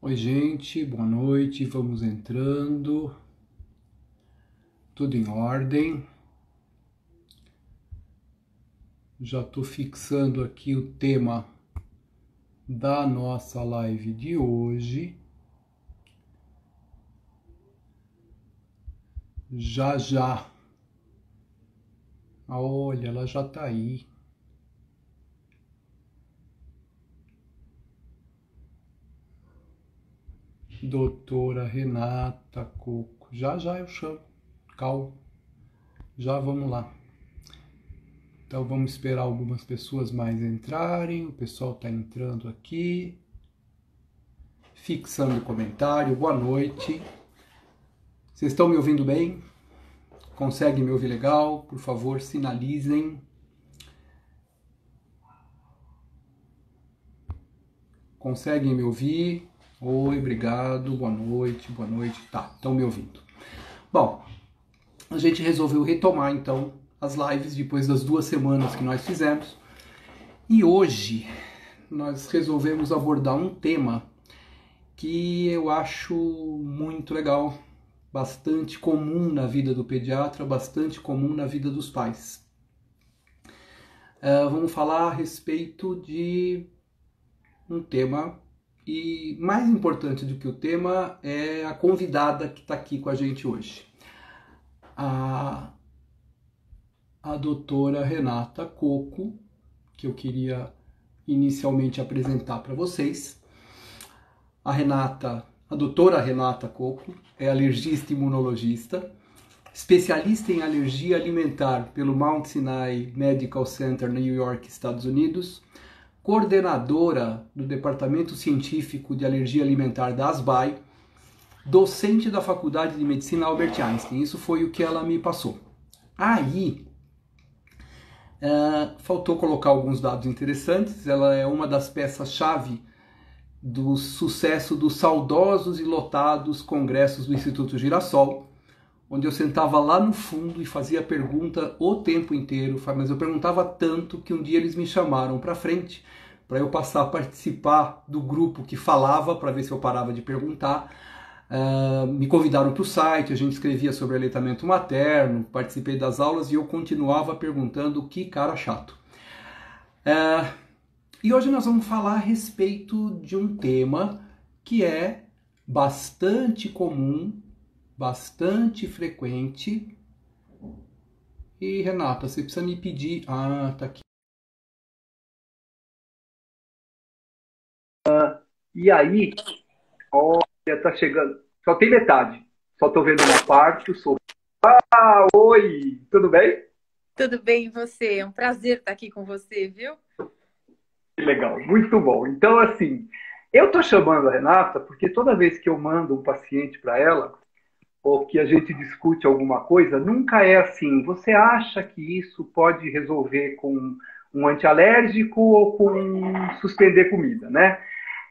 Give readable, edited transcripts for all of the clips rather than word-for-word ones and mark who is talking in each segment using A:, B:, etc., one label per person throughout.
A: Oi, gente, boa noite. Vamos entrando. Tudo em ordem. Já estou fixando aqui o tema da nossa live de hoje. Já já. Olha, ela já está aí. Doutora Renata Coco. Já já eu chamo. Calma. Já vamos lá. Então vamos esperar algumas pessoas mais entrarem. O pessoal está entrando aqui. Fixando o comentário. Boa noite. Vocês estão me ouvindo bem? Conseguem me ouvir legal? Por favor, sinalizem. Conseguem me ouvir? Oi, obrigado, boa noite, boa noite. Tá, estão me ouvindo. Bom, a gente resolveu retomar então as lives depois das 2 semanas que nós fizemos. E hoje nós resolvemos abordar um tema que eu acho muito legal, bastante comum na vida do pediatra, bastante comum na vida dos pais. Vamos falar a respeito de um tema, e mais importante do que o tema é a convidada que está aqui com a gente hoje. A doutora Renata Coco, que eu queria inicialmente apresentar para vocês. A doutora Renata Coco é alergista e imunologista, especialista em alergia alimentar pelo Mount Sinai Medical Center, New York, Estados Unidos, coordenadora do Departamento Científico de Alergia Alimentar da ASBAI, docente da Faculdade de Medicina Albert Einstein. Isso foi o que ela me passou. Aí, faltou colocar alguns dados interessantes. Ela é uma das peças-chave do sucesso dos saudosos e lotados congressos do Instituto Girassol, onde eu sentava lá no fundo e fazia pergunta o tempo inteiro, mas eu perguntava tanto que um dia eles me chamaram para frente para eu passar a participar do grupo que falava, para ver se eu parava de perguntar. Me convidaram para o site, a gente escrevia sobre aleitamento materno, participei das aulas e eu continuava perguntando, que cara chato. E hoje nós vamos falar a respeito de um tema que é bastante comum, bastante frequente. E Renata, você precisa me pedir... Ah, tá aqui.
B: E aí, olha, tá chegando. Só tem metade. Só tô vendo uma parte, o som. Ah, oi! Tudo bem?
C: Tudo bem, e você? É um prazer estar aqui com você, viu?
B: Que legal, muito bom. Então, assim, eu tô chamando a Renata porque toda vez que eu mando um paciente para ela, ou que a gente discute alguma coisa, nunca é assim. Você acha que isso pode resolver com um antialérgico ou com suspender comida, né?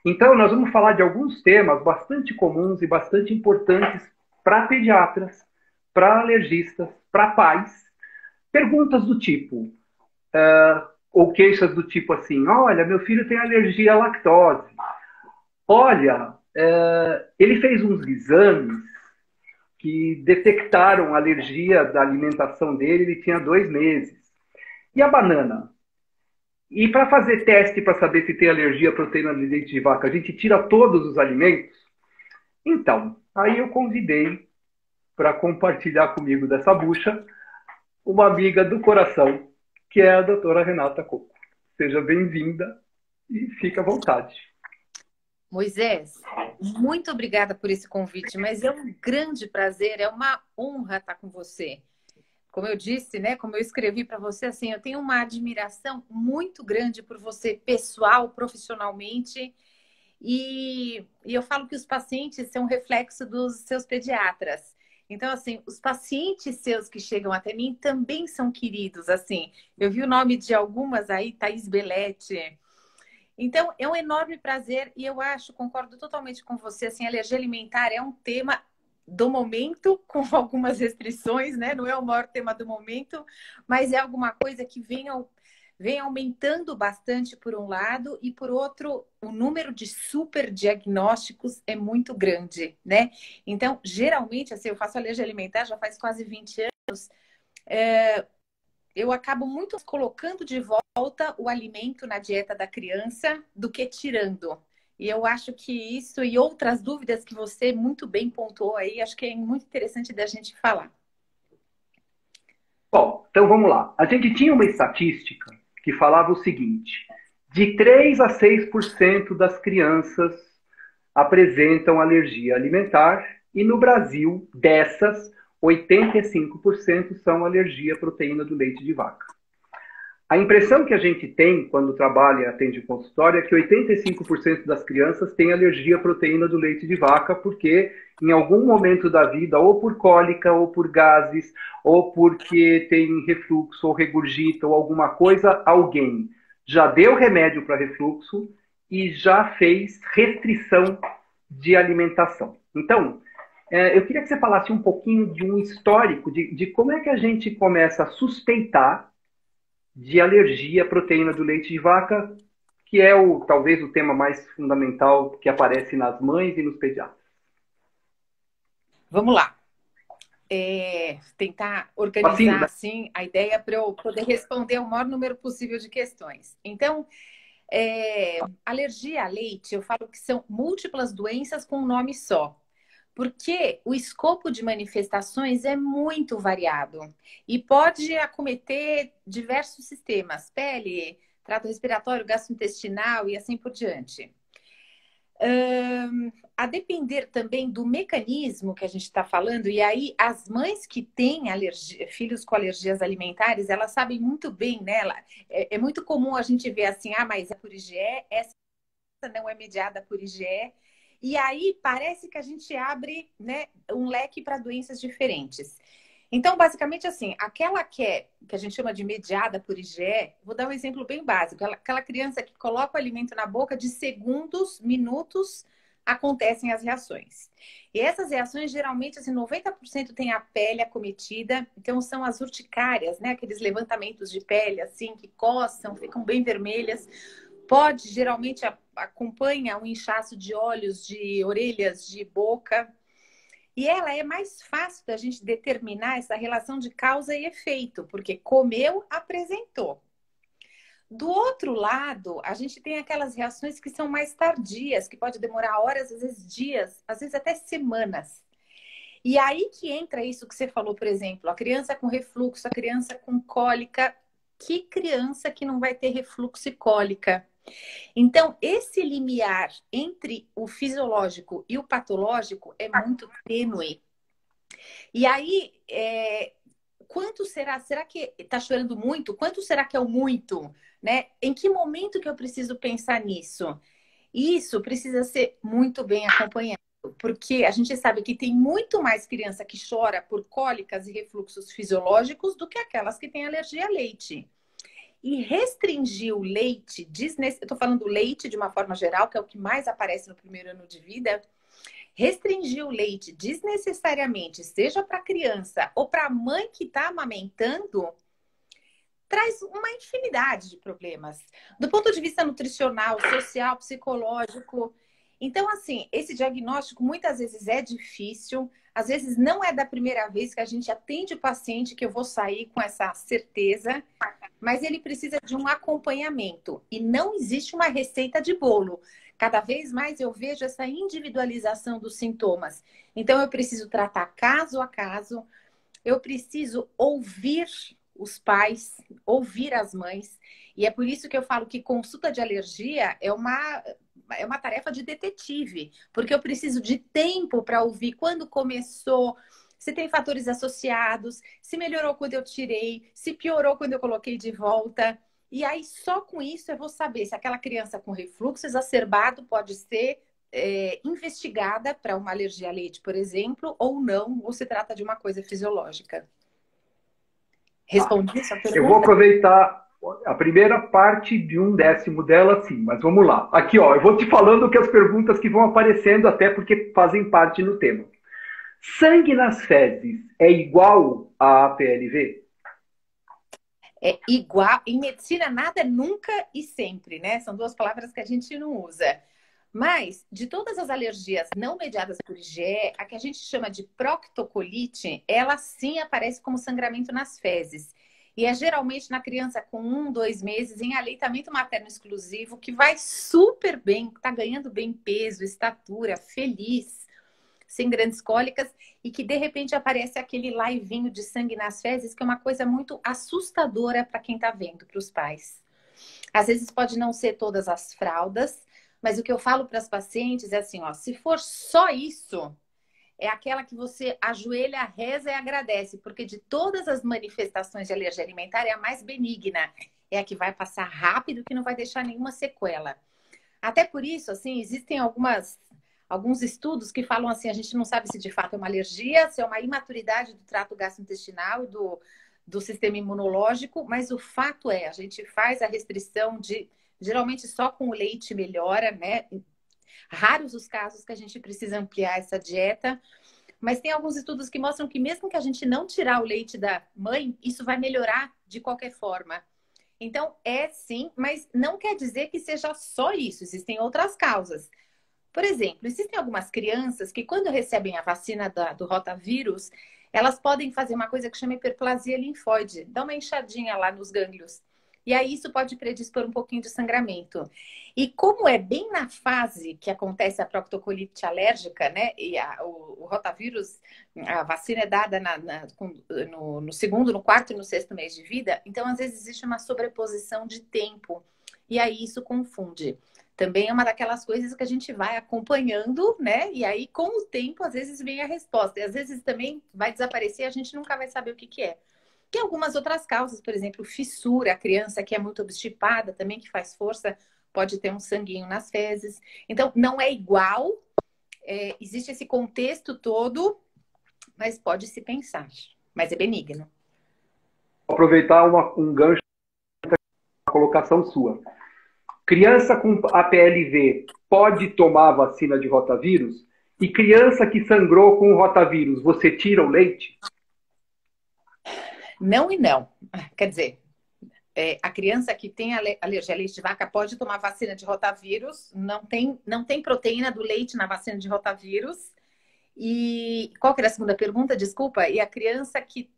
B: Então, nós vamos falar de alguns temas bastante comuns e bastante importantes para pediatras, para alergistas, para pais. Perguntas do tipo, ou queixas do tipo assim, olha, meu filho tem alergia à lactose. Olha, ele fez uns exames que detectaram alergia da alimentação dele, ele tinha 2 meses. E a banana? E para fazer teste para saber se tem alergia à proteína de leite de vaca, a gente tira todos os alimentos? Então, aí eu convidei para compartilhar comigo dessa bucha uma amiga do coração, que é a doutora Renata Coco. Seja bem-vinda e fique à vontade.
C: Moisés, muito obrigada por esse convite, mas é um grande prazer, é uma honra estar com você. Como eu disse, né, como eu escrevi para você, assim, eu tenho uma admiração muito grande por você, pessoal, profissionalmente, e eu falo que os pacientes são um reflexo dos seus pediatras. Então, assim, os pacientes seus que chegam até mim também são queridos, assim. Eu vi o nome de algumas aí, Thaís Belletti. Então, é um enorme prazer e eu acho, concordo totalmente com você, assim, alergia alimentar é um tema do momento, com algumas restrições, né? Não é o maior tema do momento, mas é alguma coisa que vem aumentando bastante por um lado e por outro, o número de superdiagnósticos é muito grande, né? Então, geralmente, assim, eu faço alergia alimentar já faz quase 20 anos, eu acabo muito colocando de volta o alimento na dieta da criança do que tirando. E eu acho que isso e outras dúvidas que você muito bem pontuou aí, acho que é muito interessante da gente falar.
B: Bom, então vamos lá. A gente tinha uma estatística que falava o seguinte: de 3 a 6% das crianças apresentam alergia alimentar e no Brasil, dessas, 85% são alergia à proteína do leite de vaca. A impressão que a gente tem quando trabalha e atende o consultório é que 85% das crianças têm alergia à proteína do leite de vaca porque em algum momento da vida, ou por cólica, ou por gases, ou porque tem refluxo, ou regurgita, ou alguma coisa, alguém já deu remédio para refluxo e já fez restrição de alimentação. Então, eu queria que você falasse um pouquinho de um histórico de como é que a gente começa a suspeitar de alergia à proteína do leite de vaca, que é talvez o tema mais fundamental que aparece nas mães e nos pediatras.
C: Vamos lá. Tentar organizar assim, a ideia para eu poder responder o maior número possível de questões. Então, alergia a leite, eu falo que são múltiplas doenças com um nome só. Porque o escopo de manifestações é muito variado e pode acometer diversos sistemas, pele, trato respiratório, gastrointestinal e assim por diante. A depender também do mecanismo que a gente está falando, e aí as mães que têm filhos com alergias alimentares, elas sabem muito bem, né? É muito comum a gente ver assim, mas é por IgE, essa não é mediada por IgE. E aí parece que a gente abre, né, um leque para doenças diferentes. Então, basicamente assim, aquela que a gente chama de mediada por IgE, vou dar um exemplo bem básico. Aquela criança que coloca o alimento na boca, de segundos, minutos, acontecem as reações. E essas reações, geralmente, assim, 90% tem a pele acometida. Então, são as urticárias, né? Aqueles levantamentos de pele, assim, que coçam, ficam bem vermelhas. Geralmente, acompanha um inchaço de olhos, de orelhas, de boca. E ela é mais fácil da gente determinar essa relação de causa e efeito, porque comeu, apresentou. Do outro lado, a gente tem aquelas reações que são mais tardias, que pode demorar horas, às vezes dias, às vezes até semanas. E aí que entra isso que você falou, por exemplo, a criança com refluxo, a criança com cólica. Que criança que não vai ter refluxo e cólica? Então, esse limiar entre o fisiológico e o patológico é muito tênue. E aí, quanto será? Será que está chorando muito? Quanto será que é o muito? Né? Em que momento que eu preciso pensar nisso? Isso precisa ser muito bem acompanhado, porque a gente sabe que tem muito mais criança que chora por cólicas e refluxos fisiológicos do que aquelas que têm alergia a leite. E restringir o leite, eu estou falando leite de uma forma geral, que é o que mais aparece no primeiro ano de vida, restringir o leite desnecessariamente, seja para a criança ou para a mãe que está amamentando, traz uma infinidade de problemas. Do ponto de vista nutricional, social, psicológico. Então, assim, esse diagnóstico muitas vezes é difícil, às vezes não é da primeira vez que a gente atende o paciente que eu vou sair com essa certeza, mas ele precisa de um acompanhamento. E não existe uma receita de bolo. Cada vez mais eu vejo essa individualização dos sintomas. Então, eu preciso tratar caso a caso, eu preciso ouvir os pais, ouvir as mães. E é por isso que eu falo que consulta de alergia é uma tarefa de detetive, porque eu preciso de tempo para ouvir quando começou, se tem fatores associados, se melhorou quando eu tirei, se piorou quando eu coloquei de volta. E aí, só com isso, eu vou saber se aquela criança com refluxo exacerbado pode ser investigada para uma alergia a leite, por exemplo, ou não, ou se trata de uma coisa fisiológica. Respondi essa pergunta?
B: Eu vou aproveitar a primeira parte de 1/10 dela, sim, mas vamos lá. Aqui, ó, eu vou te falando que as perguntas que vão aparecendo, até porque fazem parte no tema. Sangue nas fezes é igual a APLV?
C: É igual. Em medicina, nada é nunca e sempre, né? São duas palavras que a gente não usa. Mas, de todas as alergias não mediadas por IgE, a que a gente chama de proctocolite, ela sim aparece como sangramento nas fezes. E é geralmente na criança com 1, 2 meses, em aleitamento materno exclusivo, que vai super bem, está ganhando bem peso, estatura, feliz, sem grandes cólicas, e que de repente aparece aquele laivinho de sangue nas fezes, que é uma coisa muito assustadora para quem está vendo, para os pais. Às vezes pode não ser todas as fraldas, mas o que eu falo para as pacientes é assim, ó, se for só isso, é aquela que você ajoelha, reza e agradece, porque de todas as manifestações de alergia alimentar é a mais benigna, é a que vai passar rápido, que não vai deixar nenhuma sequela. Até por isso, assim, existem alguns estudos que falam assim, a gente não sabe se de fato é uma alergia, se é uma imaturidade do trato gastrointestinal e do sistema imunológico, mas o fato é, a gente faz a restrição de, geralmente só com o leite melhora, né? Raros os casos que a gente precisa ampliar essa dieta, mas tem alguns estudos que mostram que mesmo que a gente não tirar o leite da mãe, isso vai melhorar de qualquer forma. Então, é sim, mas não quer dizer que seja só isso, existem outras causas. Por exemplo, existem algumas crianças que quando recebem a vacina do rotavírus, elas podem fazer uma coisa que chama hiperplasia linfóide, dá uma inchadinha lá nos gânglios. E aí isso pode predispor um pouquinho de sangramento. E como é bem na fase que acontece a proctocolite alérgica, né? E o rotavírus, a vacina é dada no segundo, no quarto e no sexto mês de vida, então às vezes existe uma sobreposição de tempo. E aí isso confunde. Também é uma daquelas coisas que a gente vai acompanhando, né? E aí, com o tempo, às vezes vem a resposta. E às vezes também vai desaparecer e a gente nunca vai saber o que é. Tem algumas outras causas, por exemplo, fissura, a criança que é muito obstipada também, que faz força, pode ter um sanguinho nas fezes. Então, não é igual, existe esse contexto todo, mas pode se pensar. Mas é benigno.
B: Vou aproveitar um gancho da colocação sua. Criança com APLV pode tomar a vacina de rotavírus? E criança que sangrou com o rotavírus, você tira o leite?
C: Não e não. Quer dizer, a criança que tem alergia a leite de vaca pode tomar vacina de rotavírus, não tem proteína do leite na vacina de rotavírus. E qual que era a segunda pergunta? Desculpa. E a criança que...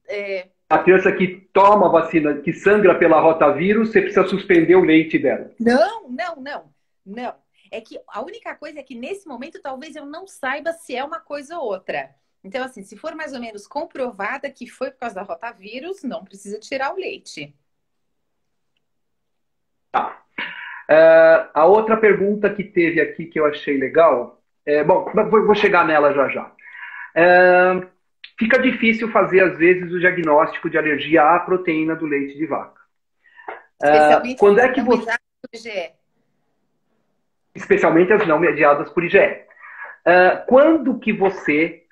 B: A criança que toma vacina, que sangra pela rotavírus, você precisa suspender o leite dela.
C: Não. É que a única coisa é que nesse momento talvez eu não saiba se é uma coisa ou outra. Então, assim, se for mais ou menos comprovada que foi por causa da rotavírus, não precisa tirar o leite.
B: Tá. A outra pergunta que teve aqui que eu achei legal, bom, vou chegar nela já. Fica difícil fazer, às vezes, o diagnóstico de alergia à proteína do leite de vaca.
C: Especialmente
B: quando é que você... Especialmente as não mediadas por IgE. Quando que você,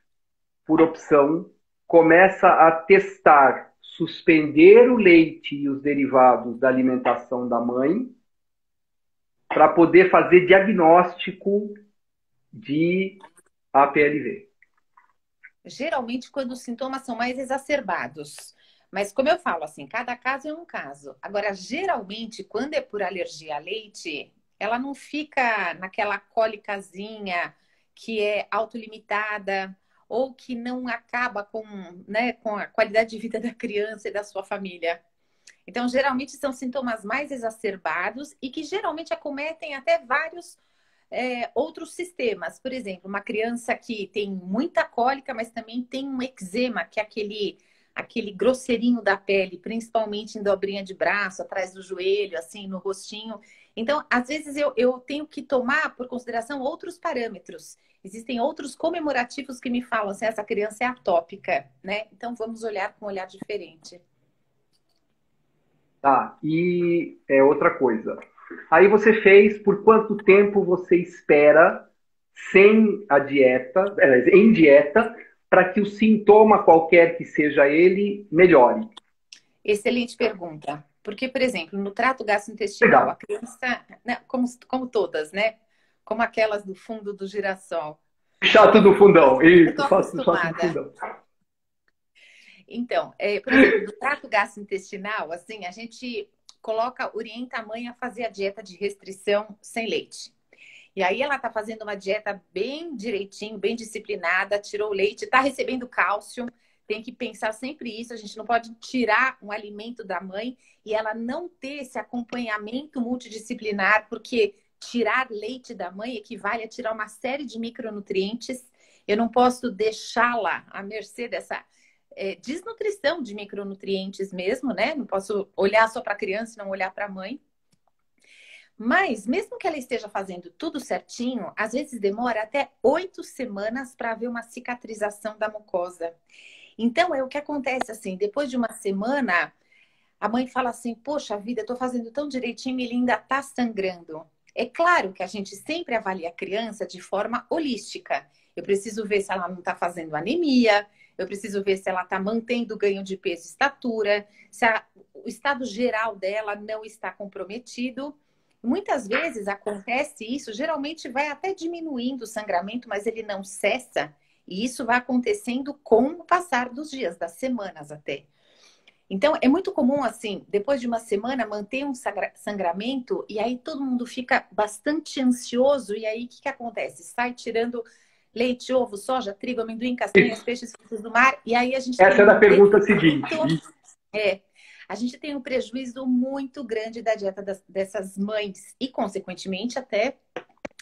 B: por opção, começa a testar, suspender o leite e os derivados da alimentação da mãe para poder fazer diagnóstico de APLV?
C: Geralmente quando os sintomas são mais exacerbados. Mas como eu falo, assim, cada caso é um caso. Agora, geralmente, quando é por alergia a leite, ela não fica naquela cólicazinha que é autolimitada ou que não acaba com a qualidade de vida da criança e da sua família. Então, geralmente são sintomas mais exacerbados e que geralmente acometem até vários outros sistemas. Por exemplo, uma criança que tem muita cólica, mas também tem um eczema, que é aquele grosseirinho da pele, principalmente em dobrinha de braço, atrás do joelho, assim, no rostinho. Então, às vezes eu tenho que tomar por consideração outros parâmetros. Existem outros comemorativos que me falam se essa criança é atópica, né? Então, vamos olhar com um olhar diferente.
B: Tá, e outra coisa. Aí você fez, por quanto tempo você espera sem a dieta, em dieta, para que o sintoma, qualquer que seja ele, melhore?
C: Excelente pergunta. Porque, por exemplo, no trato gastrointestinal, a criança, né, como todas, né? Como aquelas do fundo do girassol.
B: Chato do fundão, isso,
C: eu tô
B: faço chato do
C: acostumada.
B: fundão.
C: Então, por exemplo, do trato gastrointestinal, assim, a gente orienta a mãe a fazer a dieta de restrição sem leite. E aí ela tá fazendo uma dieta bem direitinho, bem disciplinada, tirou o leite, tá recebendo cálcio. Tem que pensar sempre isso, a gente não pode tirar um alimento da mãe e ela não ter esse acompanhamento multidisciplinar, porque tirar leite da mãe equivale a tirar uma série de micronutrientes. Eu não posso deixá-la à mercê dessa desnutrição de micronutrientes mesmo, né? Não posso olhar só para a criança e não olhar para a mãe. Mas, mesmo que ela esteja fazendo tudo certinho, às vezes demora até 8 semanas para haver uma cicatrização da mucosa. Então, é o que acontece assim, depois de uma semana, a mãe fala assim, poxa vida, eu tô fazendo tão direitinho e ele ainda tá sangrando. É claro que a gente sempre avalia a criança de forma holística. Eu preciso ver se ela não tá fazendo anemia, eu preciso ver se ela tá mantendo o ganho de peso e estatura, se o estado geral dela não está comprometido. Muitas vezes acontece isso, geralmente vai até diminuindo o sangramento, mas ele não cessa. E isso vai acontecendo com o passar dos dias, das semanas até. Então, é muito comum, assim, depois de uma semana, manter um sangramento e aí todo mundo fica bastante ansioso. E aí, o que acontece? Sai tirando leite, ovo, soja, trigo, amendoim, castanhas, peixes, frutos do mar. E aí a gente
B: Essa é a pergunta seguinte.
C: A gente tem um prejuízo muito grande da dieta dessas mães e, consequentemente, até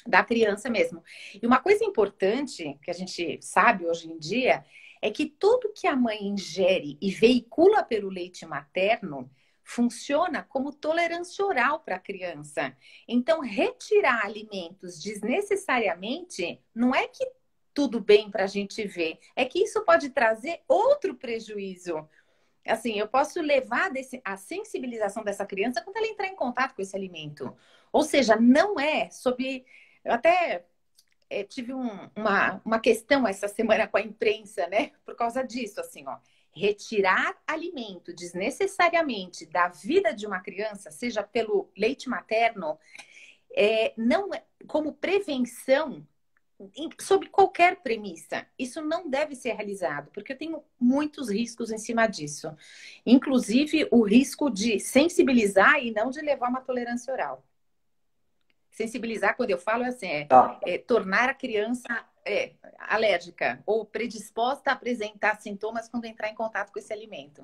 C: da criança mesmo. E uma coisa importante que a gente sabe hoje em dia é que tudo que a mãe ingere e veicula pelo leite materno funciona como tolerância oral para a criança. Então, retirar alimentos desnecessariamente não é que tudo bem para a gente ver, é que isso pode trazer outro prejuízo. Assim, eu posso levar a sensibilização dessa criança quando ela entrar em contato com esse alimento. Ou seja, não é sobre... Eu até tive uma questão essa semana com a imprensa, né? Por causa disso, assim, ó. Retirar alimento desnecessariamente da vida de uma criança, seja pelo leite materno, não como prevenção, sob qualquer premissa, isso não deve ser realizado, porque eu tenho muitos riscos em cima disso. Inclusive, o risco de sensibilizar e não de levar uma tolerância oral. Sensibilizar, quando eu falo, tornar a criança alérgica ou predisposta a apresentar sintomas quando entrar em contato com esse alimento.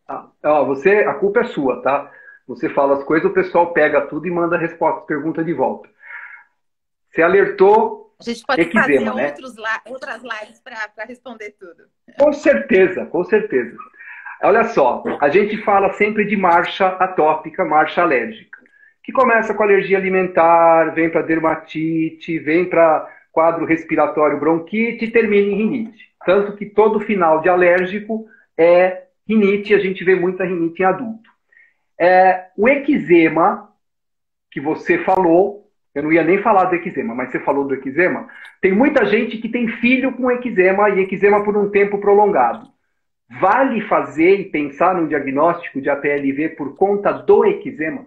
B: A culpa é sua, tá? Você fala as coisas, o pessoal pega tudo e manda a resposta, pergunta de volta. Você alertou
C: a gente pode
B: eczema,
C: fazer
B: né?
C: outras lives para responder tudo.
B: Com certeza, com certeza. Olha só, a gente fala sempre de marcha atópica, marcha alérgica, que começa com alergia alimentar, vem para dermatite, vem para quadro respiratório bronquite e termina em rinite. Tanto que todo final de alérgico é rinite, e a gente vê muita rinite em adulto. O eczema, que você falou, eu não ia nem falar do eczema, mas você falou do eczema, tem muita gente que tem filho com eczema e eczema por um tempo prolongado. Vale fazer e pensar num diagnóstico de APLV por conta do eczema?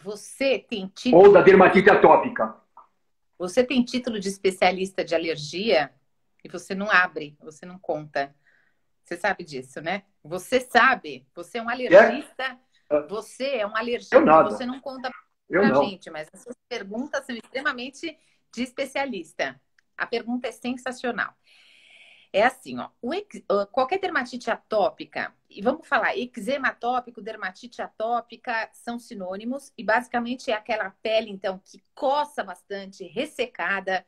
C: Você tem título...
B: Ou da dermatite atópica?
C: Você tem título de especialista de alergia e você não abre, você não conta. Você sabe disso, né? Você sabe, você é um alergista, você é um alergista, você não conta pra gente, mas as suas perguntas são extremamente de especialista. A pergunta é sensacional. É assim, ó, qualquer dermatite atópica, e vamos falar, eczema atópico, dermatite atópica são sinônimos, e basicamente é aquela pele, então, que coça bastante, ressecada,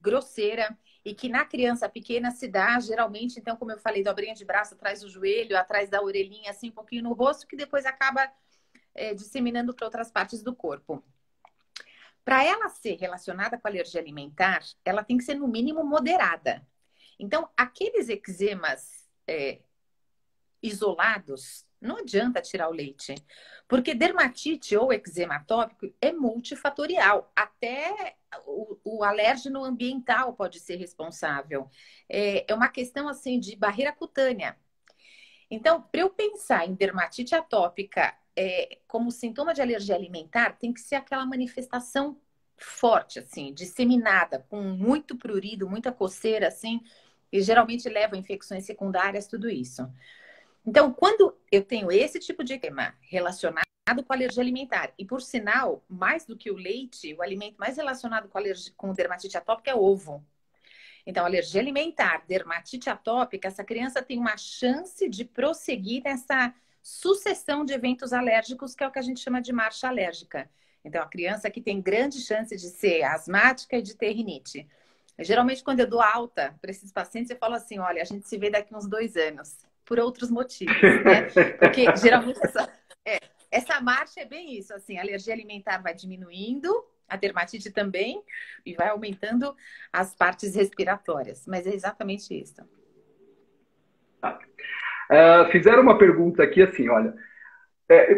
C: grosseira, e que na criança pequena se dá, geralmente, então, como eu falei, dobrinha de braço atrás do joelho, atrás da orelhinha, assim, um pouquinho no rosto, que depois acaba disseminando para outras partes do corpo. Para ela ser relacionada com a alergia alimentar, ela tem que ser, no mínimo, moderada. Então, aqueles eczemas isolados, não adianta tirar o leite. Porque dermatite ou eczema atópico é multifatorial. Até o alérgeno ambiental pode ser responsável. É uma questão, assim, de barreira cutânea. Então, para eu pensar em dermatite atópica como sintoma de alergia alimentar, tem que ser aquela manifestação forte, assim, disseminada, com muito prurido, muita coceira, assim, e geralmente leva a infecções secundárias, tudo isso. Então, quando eu tenho esse tipo de tema relacionado com alergia alimentar, e por sinal, mais do que o leite, o alimento mais relacionado com dermatite atópica é o ovo. Então, alergia alimentar, dermatite atópica, essa criança tem uma chance de prosseguir nessa sucessão de eventos alérgicos, que é o que a gente chama de marcha alérgica. Então, a criança que tem grande chance de ser asmática e de ter rinite. Geralmente, quando eu dou alta para esses pacientes, eu falo assim, olha, a gente se vê daqui uns 2 anos, por outros motivos, né? Porque, geralmente, essa marcha é bem isso, assim, a alergia alimentar vai diminuindo, a dermatite também, e vai aumentando as partes respiratórias. Mas é exatamente isso.
B: Tá. Fizeram uma pergunta aqui assim, olha,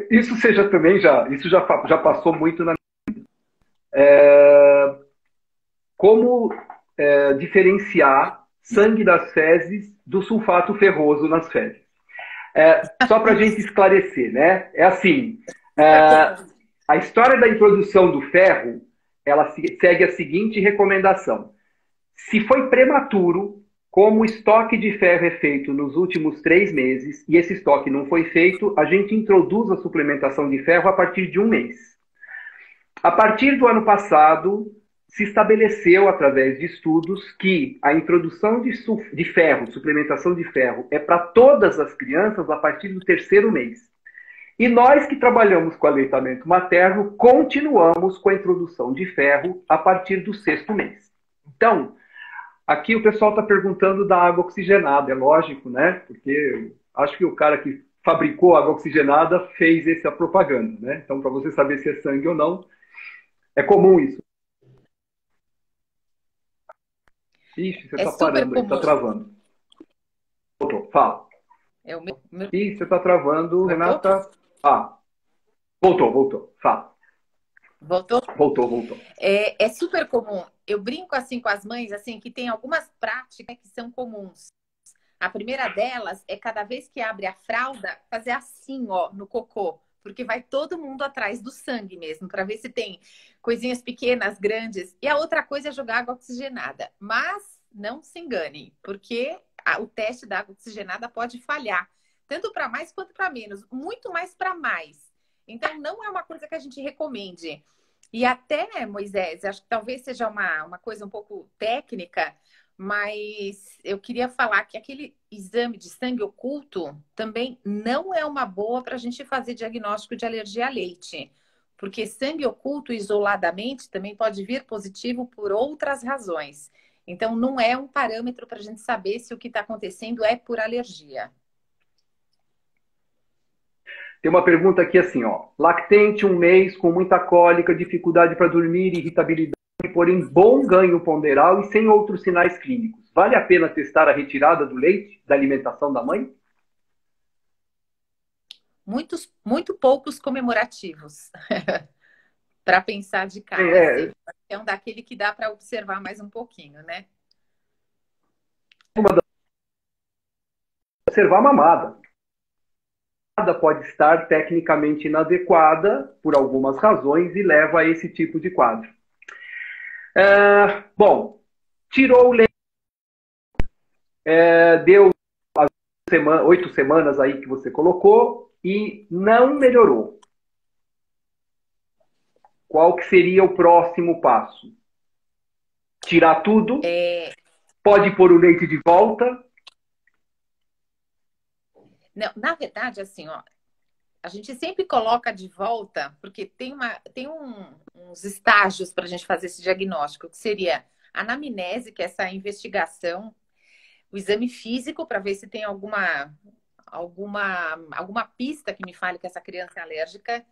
B: isso seja também isso já passou muito na como diferenciar sangue das fezes do sulfato ferroso nas fezes. Só para a gente esclarecer, né? É assim, a história da introdução do ferro, ela segue a seguinte recomendação. Se foi prematuro, como o estoque de ferro é feito nos últimos 3 meses, e esse estoque não foi feito, a gente introduz a suplementação de ferro a partir de 1 mês. A partir do ano passado, se estabeleceu, através de estudos, que a introdução de ferro, suplementação de ferro, é para todas as crianças a partir do 3º mês. E nós que trabalhamos com aleitamento materno, continuamos com a introdução de ferro a partir do 6º mês. Então, aqui o pessoal está perguntando da água oxigenada, é lógico, né? Porque acho que o cara que fabricou a água oxigenada fez essa propaganda, né? Então, para você saber se é sangue ou não, é comum isso. Ixi, você está parando aí, está travando. Voltou, fala. Ih, você está travando, voltou? Renata. Voltou, fala.
C: Voltou?
B: Voltou.
C: É super comum. Eu brinco assim com as mães, assim, que tem algumas práticas que são comuns. A primeira delas é cada vez que abre a fralda, fazer assim, ó, no cocô. Porque vai todo mundo atrás do sangue mesmo, para ver se tem coisinhas pequenas, grandes. E a outra coisa é jogar água oxigenada. Mas não se enganem, porque o teste da água oxigenada pode falhar. Tanto para mais quanto para menos. Muito mais para mais. Então, não é uma coisa que a gente recomende. E até, Moisés, acho que talvez seja uma coisa um pouco técnica, mas eu queria falar que aquele exame de sangue oculto também não é uma boa para a gente fazer diagnóstico de alergia a leite. Porque sangue oculto isoladamente também pode vir positivo por outras razões. Então, não é um parâmetro para a gente saber se o que está acontecendo é por alergia.
B: Tem uma pergunta aqui assim, ó. Lactente 1 mês, com muita cólica, dificuldade para dormir, irritabilidade, porém bom ganho ponderal e sem outros sinais clínicos. Vale a pena testar a retirada do leite da alimentação da mãe?
C: Muito poucos comemorativos. Para pensar de cara. É um daquele que dá para observar mais um pouquinho, né?
B: Observar a mamada. Pode estar tecnicamente inadequada por algumas razões e leva a esse tipo de quadro. Bom, tirou o leite, deu as 8 semanas aí que você colocou e não melhorou. Qual que seria o próximo passo? Tirar tudo? Pode pôr o leite de volta?
C: Não, na verdade, assim, ó, a gente sempre coloca de volta, porque tem uns estágios para a gente fazer esse diagnóstico, que seria a anamnese, que é essa investigação, o exame físico, para ver se tem alguma pista que me fale que essa criança é alérgica.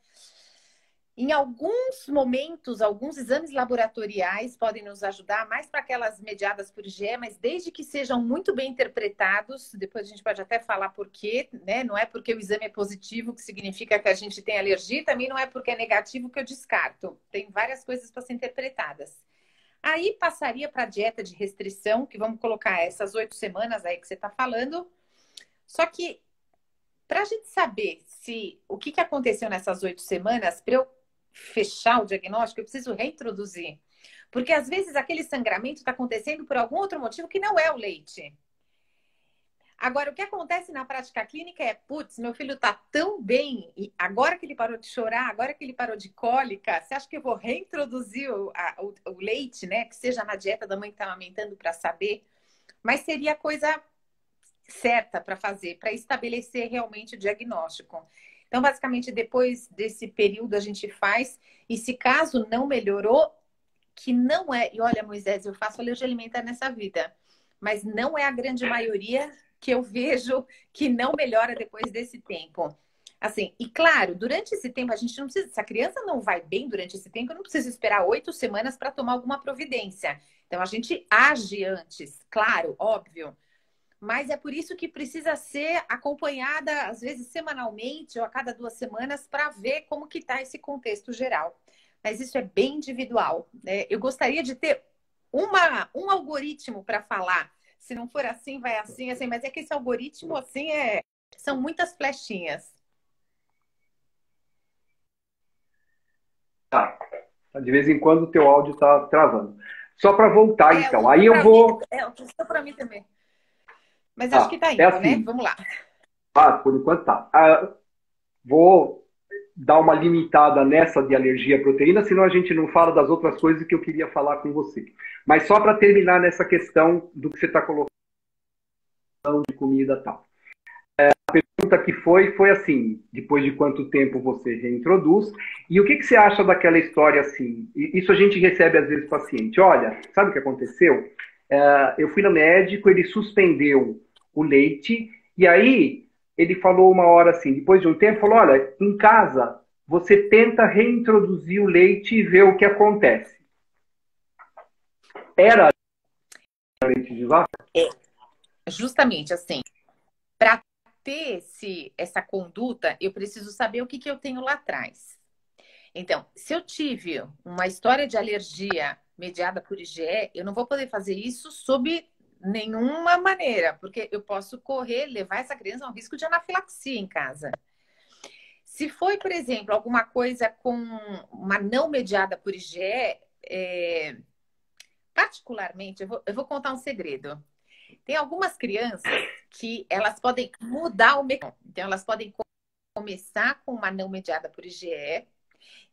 C: Em alguns momentos, alguns exames laboratoriais podem nos ajudar mais para aquelas mediadas por IgE, mas desde que sejam muito bem interpretados, depois a gente pode até falar por quê, né? Não é porque o exame é positivo que significa que a gente tem alergia, também não é porque é negativo que eu descarto. Tem várias coisas para ser interpretadas. Aí passaria para a dieta de restrição, que vamos colocar essas 8 semanas aí que você está falando. Só que, para a gente saber o que aconteceu nessas 8 semanas, para eu fechar o diagnóstico, eu preciso reintroduzir. Porque às vezes aquele sangramento está acontecendo por algum outro motivo que não é o leite. Agora, o que acontece na prática clínica é, putz, meu filho tá tão bem, e agora que ele parou de chorar, agora que ele parou de cólica, você acha que eu vou reintroduzir o leite, né? Que seja na dieta da mãe que tá amamentando para saber, mas seria a coisa certa para fazer, para estabelecer realmente o diagnóstico. Então, basicamente, depois desse período a gente faz, e se caso não melhorou, que não é, e olha, Moisés, eu faço alergia alimentar nessa vida, mas não é a grande maioria que eu vejo que não melhora depois desse tempo. Assim, e claro, durante esse tempo a gente não precisa, se a criança não vai bem durante esse tempo, eu não preciso esperar 8 semanas para tomar alguma providência. Então a gente age antes, claro, óbvio. Mas é por isso que precisa ser acompanhada, às vezes semanalmente ou a cada 2 semanas, para ver como que está esse contexto geral. Mas isso é bem individual, né? Eu gostaria de ter um algoritmo para falar. Se não for assim, vai assim, assim. Mas é que esse algoritmo, assim, são muitas flechinhas.
B: Tá. De vez em quando o teu áudio tá travando. Só para voltar, então. Aí eu vou...
C: Só para mim também. Mas acho que
B: Tá,
C: tá
B: é
C: indo, né?
B: assim.
C: Vamos lá.
B: Ah, por enquanto tá. Vou dar uma limitada nessa de alergia à proteína, senão a gente não fala das outras coisas que eu queria falar com você. Mas só para terminar nessa questão do que você está colocando de comida e tal. A pergunta que foi assim, depois de quanto tempo você reintroduz, e o que você acha daquela história assim? Isso a gente recebe às vezes paciente. Olha, sabe o que aconteceu? Eu fui no médico, ele suspendeu o leite, e aí ele falou uma hora assim, depois de um tempo, falou, olha, em casa você tenta reintroduzir o leite e ver o que acontece. Era leite de vaca?
C: Justamente assim, para ter essa conduta, eu preciso saber o que eu tenho lá atrás. Então, se eu tive uma história de alergia mediada por IgE, eu não vou poder fazer isso sob nenhuma maneira, porque eu posso levar essa criança a um risco de anafilaxia em casa. Se foi, por exemplo, alguma coisa com uma não mediada por IgE, particularmente, eu vou contar um segredo. Tem algumas crianças que elas podem mudar o mecanismo. Então, elas podem começar com uma não mediada por IgE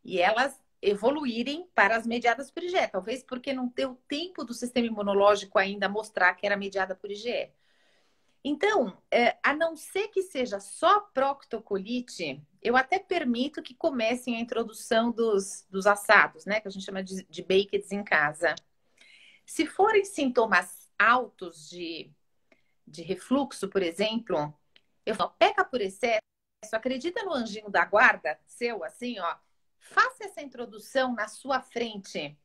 C: e elas evoluírem para as mediadas por IgE. Talvez porque não deu tempo do sistema imunológico ainda mostrar que era mediada por IgE. Então, a não ser que seja só proctocolite, eu até permito que comecem a introdução dos assados, né? Que a gente chama de bakeds em casa. Se forem sintomas altos de refluxo, por exemplo, eu falo, peca por excesso, acredita no anjinho da guarda seu, assim, ó, faça essa introdução na sua frente,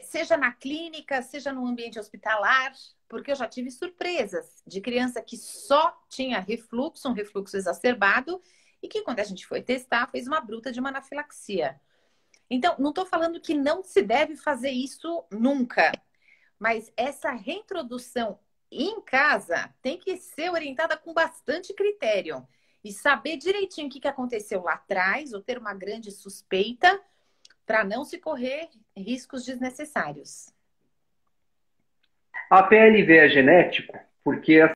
C: seja na clínica, seja no ambiente hospitalar, porque eu já tive surpresas de criança que só tinha refluxo, um refluxo exacerbado, e que quando a gente foi testar, fez uma bruta de uma anafilaxia. Então, não estou falando que não se deve fazer isso nunca, mas essa reintrodução em casa tem que ser orientada com bastante critério e saber direitinho o que aconteceu lá atrás ou ter uma grande suspeita para não se correr riscos desnecessários.
B: A PLV é genético, porque o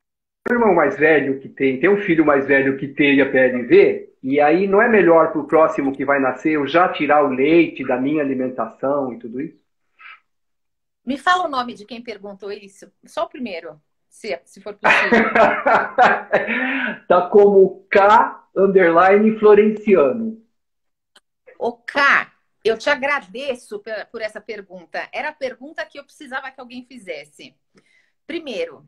B: irmão mais velho que tem um filho mais velho que tem a PLV, e aí não é melhor para o próximo que vai nascer eu já tirar o leite da minha alimentação e tudo isso?
C: Me fala o nome de quem perguntou isso, só o primeiro, se for possível.
B: Tá como K_Florenciano.
C: O K, eu te agradeço por essa pergunta. Era a pergunta que eu precisava que alguém fizesse. Primeiro,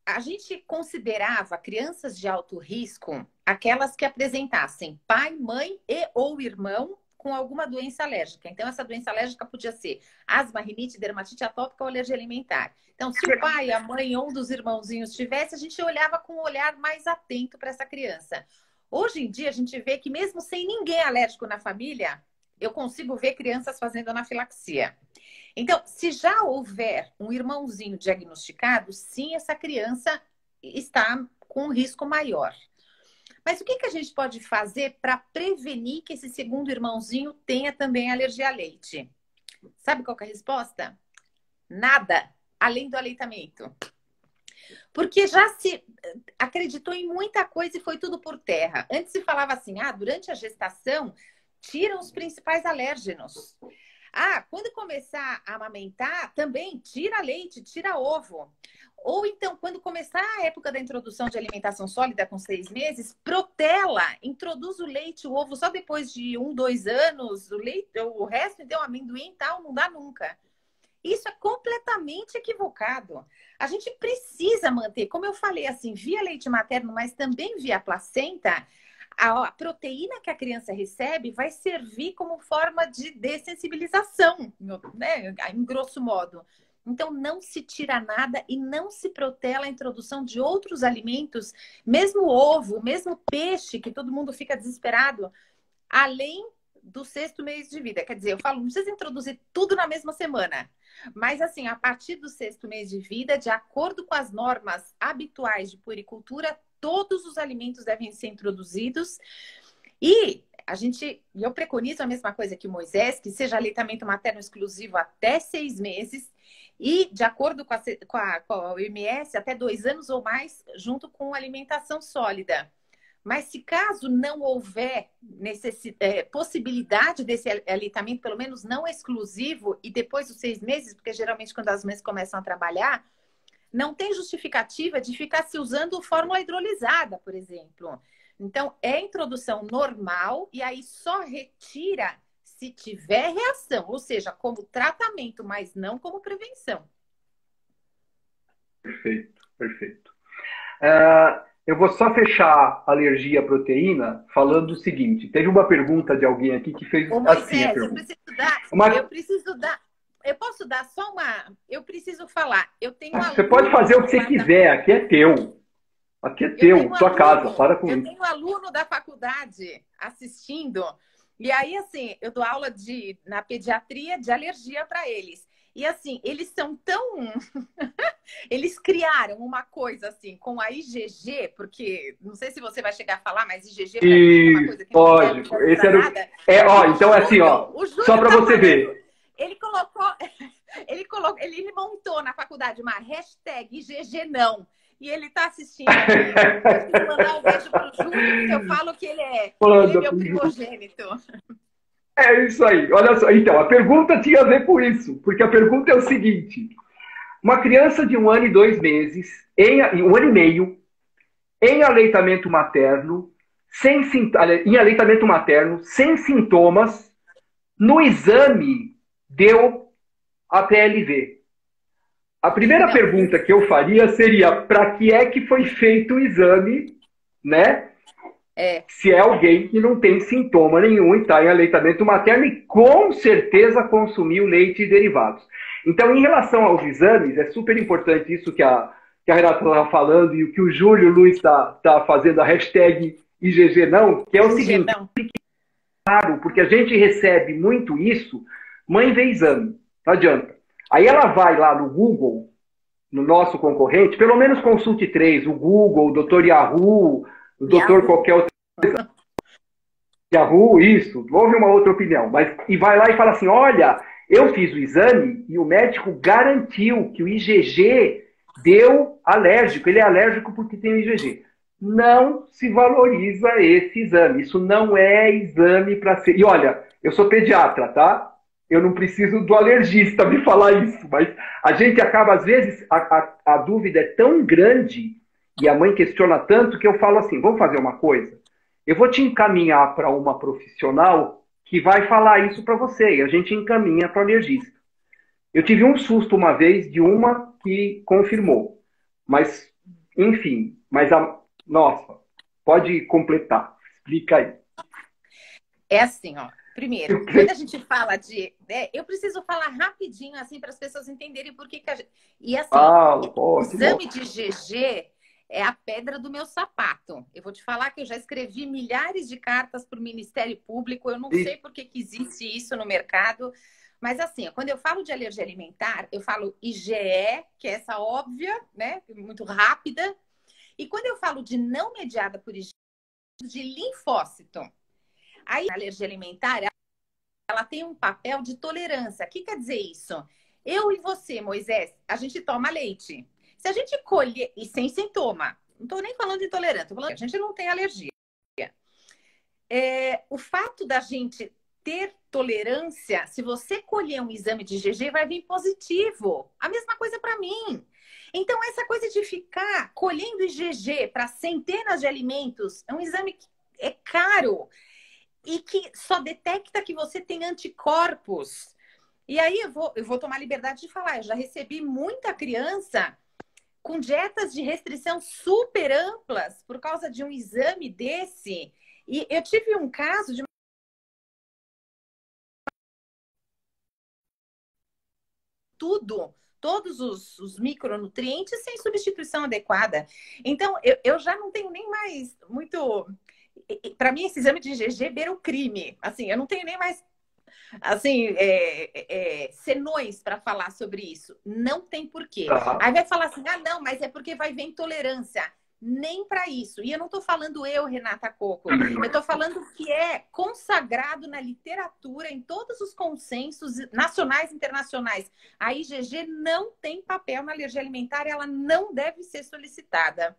C: a gente considerava crianças de alto risco aquelas que apresentassem pai, mãe e ou irmão com alguma doença alérgica. Então, essa doença alérgica podia ser asma, rinite, dermatite atópica ou alergia alimentar. Então, se o pai, a mãe ou um dos irmãozinhos tivesse, a gente olhava com um olhar mais atento para essa criança. Hoje em dia, a gente vê que mesmo sem ninguém alérgico na família, eu consigo ver crianças fazendo anafilaxia. Então, se já houver um irmãozinho diagnosticado, sim, essa criança está com um risco maior. Mas o que a gente pode fazer para prevenir que esse segundo irmãozinho tenha também alergia a leite? Sabe qual que é a resposta? Nada. além do aleitamento? Porque já se acreditou em muita coisa e foi tudo por terra. Antes se falava assim, durante a gestação, tira os principais alérgenos. Quando começar a amamentar, também tira leite, tira ovo. Ou então, quando começar a época da introdução de alimentação sólida com 6 meses, protela, introduz o leite, o ovo só depois de 1, 2 anos, o leite, o resto, então, amendoim e tal, não dá nunca. Isso é completamente equivocado. A gente precisa manter, como eu falei, assim, via leite materno, mas também via placenta, a proteína que a criança recebe vai servir como forma de dessensibilização, né? Em grosso modo. Então, não se tira nada e não se protela a introdução de outros alimentos, mesmo ovo, mesmo peixe, que todo mundo fica desesperado, além do 6º mês de vida. Quer dizer, eu falo, não precisa introduzir tudo na mesma semana. Mas, assim, a partir do 6º mês de vida, de acordo com as normas habituais de puericultura, todos os alimentos devem ser introduzidos. E eu preconizo a mesma coisa que o Moisés, que seja aleitamento materno exclusivo até 6 meses e, de acordo com a OMS, até 2 anos ou mais, junto com alimentação sólida. Mas se caso não houver possibilidade desse aleitamento, pelo menos não exclusivo, e depois dos 6 meses, porque geralmente quando as mães começam a trabalhar, não tem justificativa de ficar se usando fórmula hidrolisada, por exemplo. Então, é introdução normal e aí só retira se tiver reação, ou seja, como tratamento, mas não como prevenção.
B: Perfeito, perfeito. Eu vou só fechar a alergia à proteína falando o seguinte. Teve uma pergunta de alguém aqui que fez
C: Moisés,
B: assim a pergunta.
C: Eu posso dar só uma... Eu preciso falar. Eu tenho
B: Você pode fazer o que você quiser. Aqui é teu. Aqui é teu, sua casa. Para com isso.
C: Eu tenho aluno da faculdade assistindo. E aí, assim, eu dou aula na pediatria de alergia para eles. E assim, eles são tão... Eles criaram uma coisa assim, com a IgG, porque não sei se você vai chegar a falar, mas IgG pra mim é uma coisa que não
B: lógico. Esse era
C: nada.
B: Então é assim, ó. Só para você ver.
C: Ele montou na faculdade uma hashtag IgG não. E ele tá assistindo. Eu preciso mandar um beijo pro Júlio, porque eu falo que ele é meu primogênito.
B: É isso aí. Olha só. Então, a pergunta tinha a ver com isso. Porque a pergunta é o seguinte. Uma criança de 1 ano e 2 meses, 1 ano e meio, em aleitamento materno, sem sintomas, no exame deu a PLV. A primeira pergunta que eu faria seria: para que é que foi feito o exame, né? Se é alguém que não tem sintoma nenhum e está em aleitamento materno e com certeza consumiu leite e derivados. Então, em relação aos exames, é super importante isso que a Renata estava falando e o que o Júlio Luiz está fazendo, a hashtag IgG não, que é o seguinte, claro, porque a gente recebe muito isso, mãe vê exame, não adianta. Aí ela vai lá no Google, no nosso concorrente, pelo menos consulte 3, o Google, o Dr. Yahoo, o Dr. qualquer outra coisa. Yahoo, isso, houve uma outra opinião. E vai lá e fala assim, olha, eu fiz o exame e o médico garantiu que o IgG deu alérgico. Ele é alérgico porque tem o IgG. Não se valoriza esse exame. Isso não é exame para ser... E olha, eu sou pediatra, tá? Eu não preciso do alergista me falar isso. Mas a gente acaba, às vezes, a dúvida é tão grande e a mãe questiona tanto que eu falo assim, vamos fazer uma coisa? Eu vou te encaminhar para uma profissional que vai falar isso para você. E a gente encaminha para o alergista. Eu tive um susto uma vez de uma que confirmou. Mas, enfim, nossa, pode completar. Explica aí.
C: É assim, ó. Primeiro, quando a gente fala de... eu preciso falar rapidinho, assim, para as pessoas entenderem por que a gente... E assim, o exame de IgG é a pedra do meu sapato. Eu vou te falar que eu já escrevi milhares de cartas para o Ministério Público. Eu não sei por que existe isso no mercado. Mas assim, quando eu falo de alergia alimentar, eu falo IgE, que é essa óbvia, né? Muito rápida. E quando eu falo de não mediada por IgE, de linfócito. Aí, a alergia alimentar, ela tem um papel de tolerância. O que quer dizer isso? Eu e você, Moisés, a gente toma leite. Se a gente colher, e sem sintoma, não estou nem falando de intolerância, estou falando que a gente não tem alergia. O fato da gente ter tolerância, se você colher um exame de IgG, vai vir positivo. A mesma coisa para mim. Então, essa coisa de ficar colhendo IgG para centenas de alimentos é um exame que é caro e que só detecta que você tem anticorpos. E aí eu vou tomar liberdade de falar, eu já recebi muita criança com dietas de restrição super amplas por causa de um exame desse. E eu tive um caso de todos os micronutrientes sem substituição adequada. Então, eu já não tenho nem mais muito... Para mim, esse exame de IgG beira o crime. Assim, eu não tenho nem mais assim, senões para falar sobre isso. Não tem porquê. Aí vai falar assim, ah, não, mas é porque vai ver intolerância. Nem para isso. E eu não estou falando eu, Renata Coco. Eu estou falando que é consagrado na literatura, em todos os consensos nacionais e internacionais. A IgG não tem papel na alergia alimentar, ela não deve ser solicitada.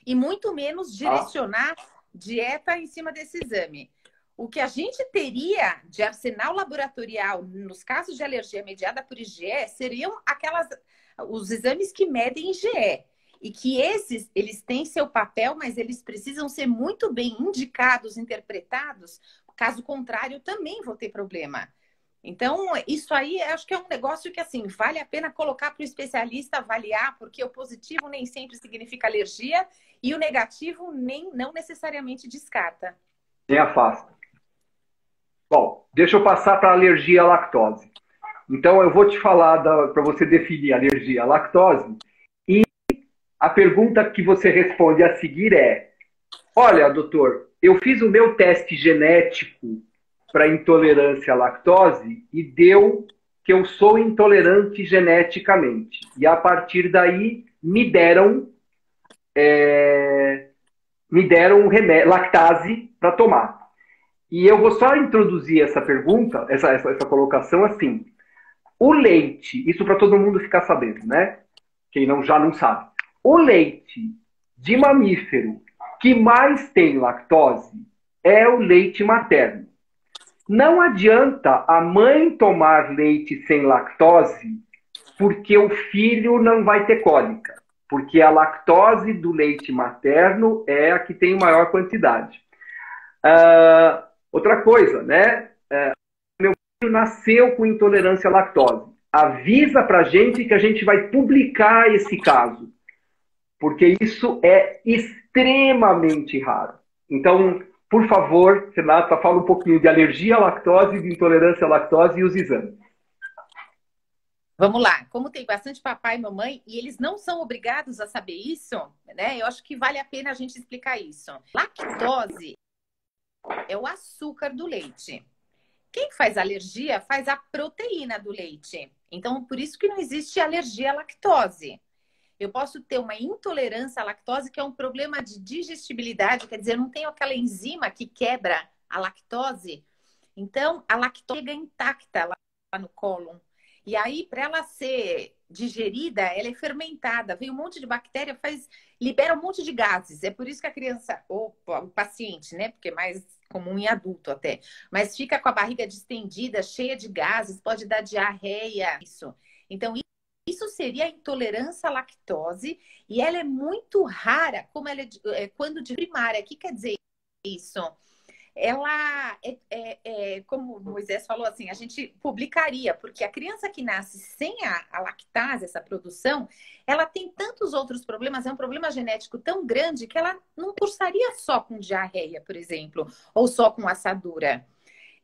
C: E muito menos direcionar dieta em cima desse exame. O que a gente teria de arsenal laboratorial nos casos de alergia mediada por IgE seriam os exames que medem IgE. E que eles têm seu papel, mas eles precisam ser muito bem indicados, interpretados. Caso contrário, eu também vou ter problema. Então, isso aí, acho que é um negócio que, assim, vale a pena colocar para o especialista avaliar, porque o positivo nem sempre significa alergia e o negativo não necessariamente descarta.
B: Nem afasta. Bom, deixa eu passar para a alergia à lactose. Então, eu vou te falar para você definir a alergia à lactose. E a pergunta que você responde a seguir é: olha, doutor, eu fiz o meu teste genético para intolerância à lactose e deu que eu sou intolerante geneticamente. E a partir daí me deram lactase para tomar. E eu vou só introduzir essa pergunta, essa colocação assim. O leite, isso para todo mundo ficar sabendo, né? Quem já não sabe. O leite de mamífero que mais tem lactose é o leite materno. Não adianta a mãe tomar leite sem lactose porque o filho não vai ter cólica. Porque a lactose do leite materno é a que tem maior quantidade. Outra coisa, né? Meu filho nasceu com intolerância à lactose. Avisa pra gente que a gente vai publicar esse caso. Porque isso é extremamente raro. Então, por favor, Renata, fala um pouquinho de alergia à lactose, de intolerância à lactose e os exames.
C: Vamos lá. Como tem bastante papai e mamãe, e eles não são obrigados a saber isso, né? Eu acho que vale a pena a gente explicar isso. Lactose é o açúcar do leite. Quem faz alergia faz a proteína do leite. Então, por isso que não existe alergia à lactose. Eu posso ter uma intolerância à lactose, que é um problema de digestibilidade, quer dizer, eu não tenho aquela enzima que quebra a lactose. Então, a lactose chega intacta lá no cólon. E aí, para ela ser digerida, ela é fermentada. Vem um monte de bactéria, libera um monte de gases. É por isso que a criança, o paciente, né? Porque é mais comum em adulto até. Mas fica com a barriga distendida, cheia de gases, pode dar diarreia. Isso. Então, isso seria a intolerância à lactose. E ela é muito rara, como ela quando de primária. O que quer dizer isso? Ela como o Moisés falou, assim, a gente publicaria, porque a criança que nasce sem a lactase, essa produção, ela tem tantos outros problemas, é um problema genético tão grande que ela não cursaria só com diarreia, por exemplo, ou só com assadura.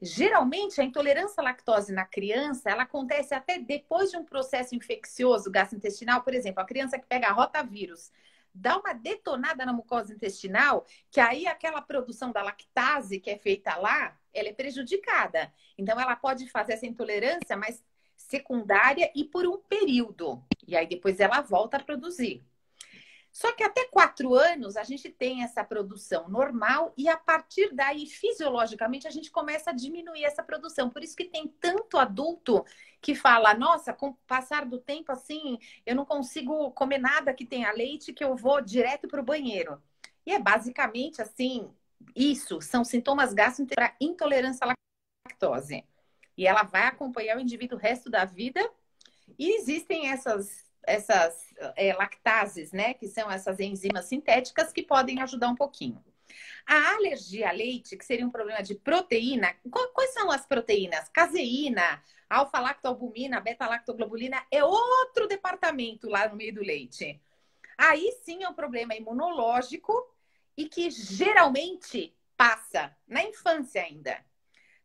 C: Geralmente, a intolerância à lactose na criança, ela acontece até depois de um processo infeccioso gastrointestinal, por exemplo, a criança que pega rotavírus, dá uma detonada na mucosa intestinal, que aí aquela produção da lactase que é feita lá, ela é prejudicada. Então, ela pode fazer essa intolerância, mas secundária e por um período. E aí, depois ela volta a produzir. Só que até 4 anos a gente tem essa produção normal e a partir daí, fisiologicamente, a gente começa a diminuir essa produção. Por isso que tem tanto adulto que fala, nossa, com o passar do tempo, assim, eu não consigo comer nada que tenha leite, que eu vou direto para o banheiro. E é basicamente assim, isso são sintomas gastrointestinais para intolerância à lactose. E ela vai acompanhar o indivíduo o resto da vida. E existem essas lactases, né? Que são essas enzimas sintéticas que podem ajudar um pouquinho. A alergia a leite, que seria um problema de proteína, quais são as proteínas? Caseína, alfa-lactoalbumina, beta-lactoglobulina, é outro departamento lá no meio do leite. Aí sim é um problema imunológico e que geralmente passa na infância ainda.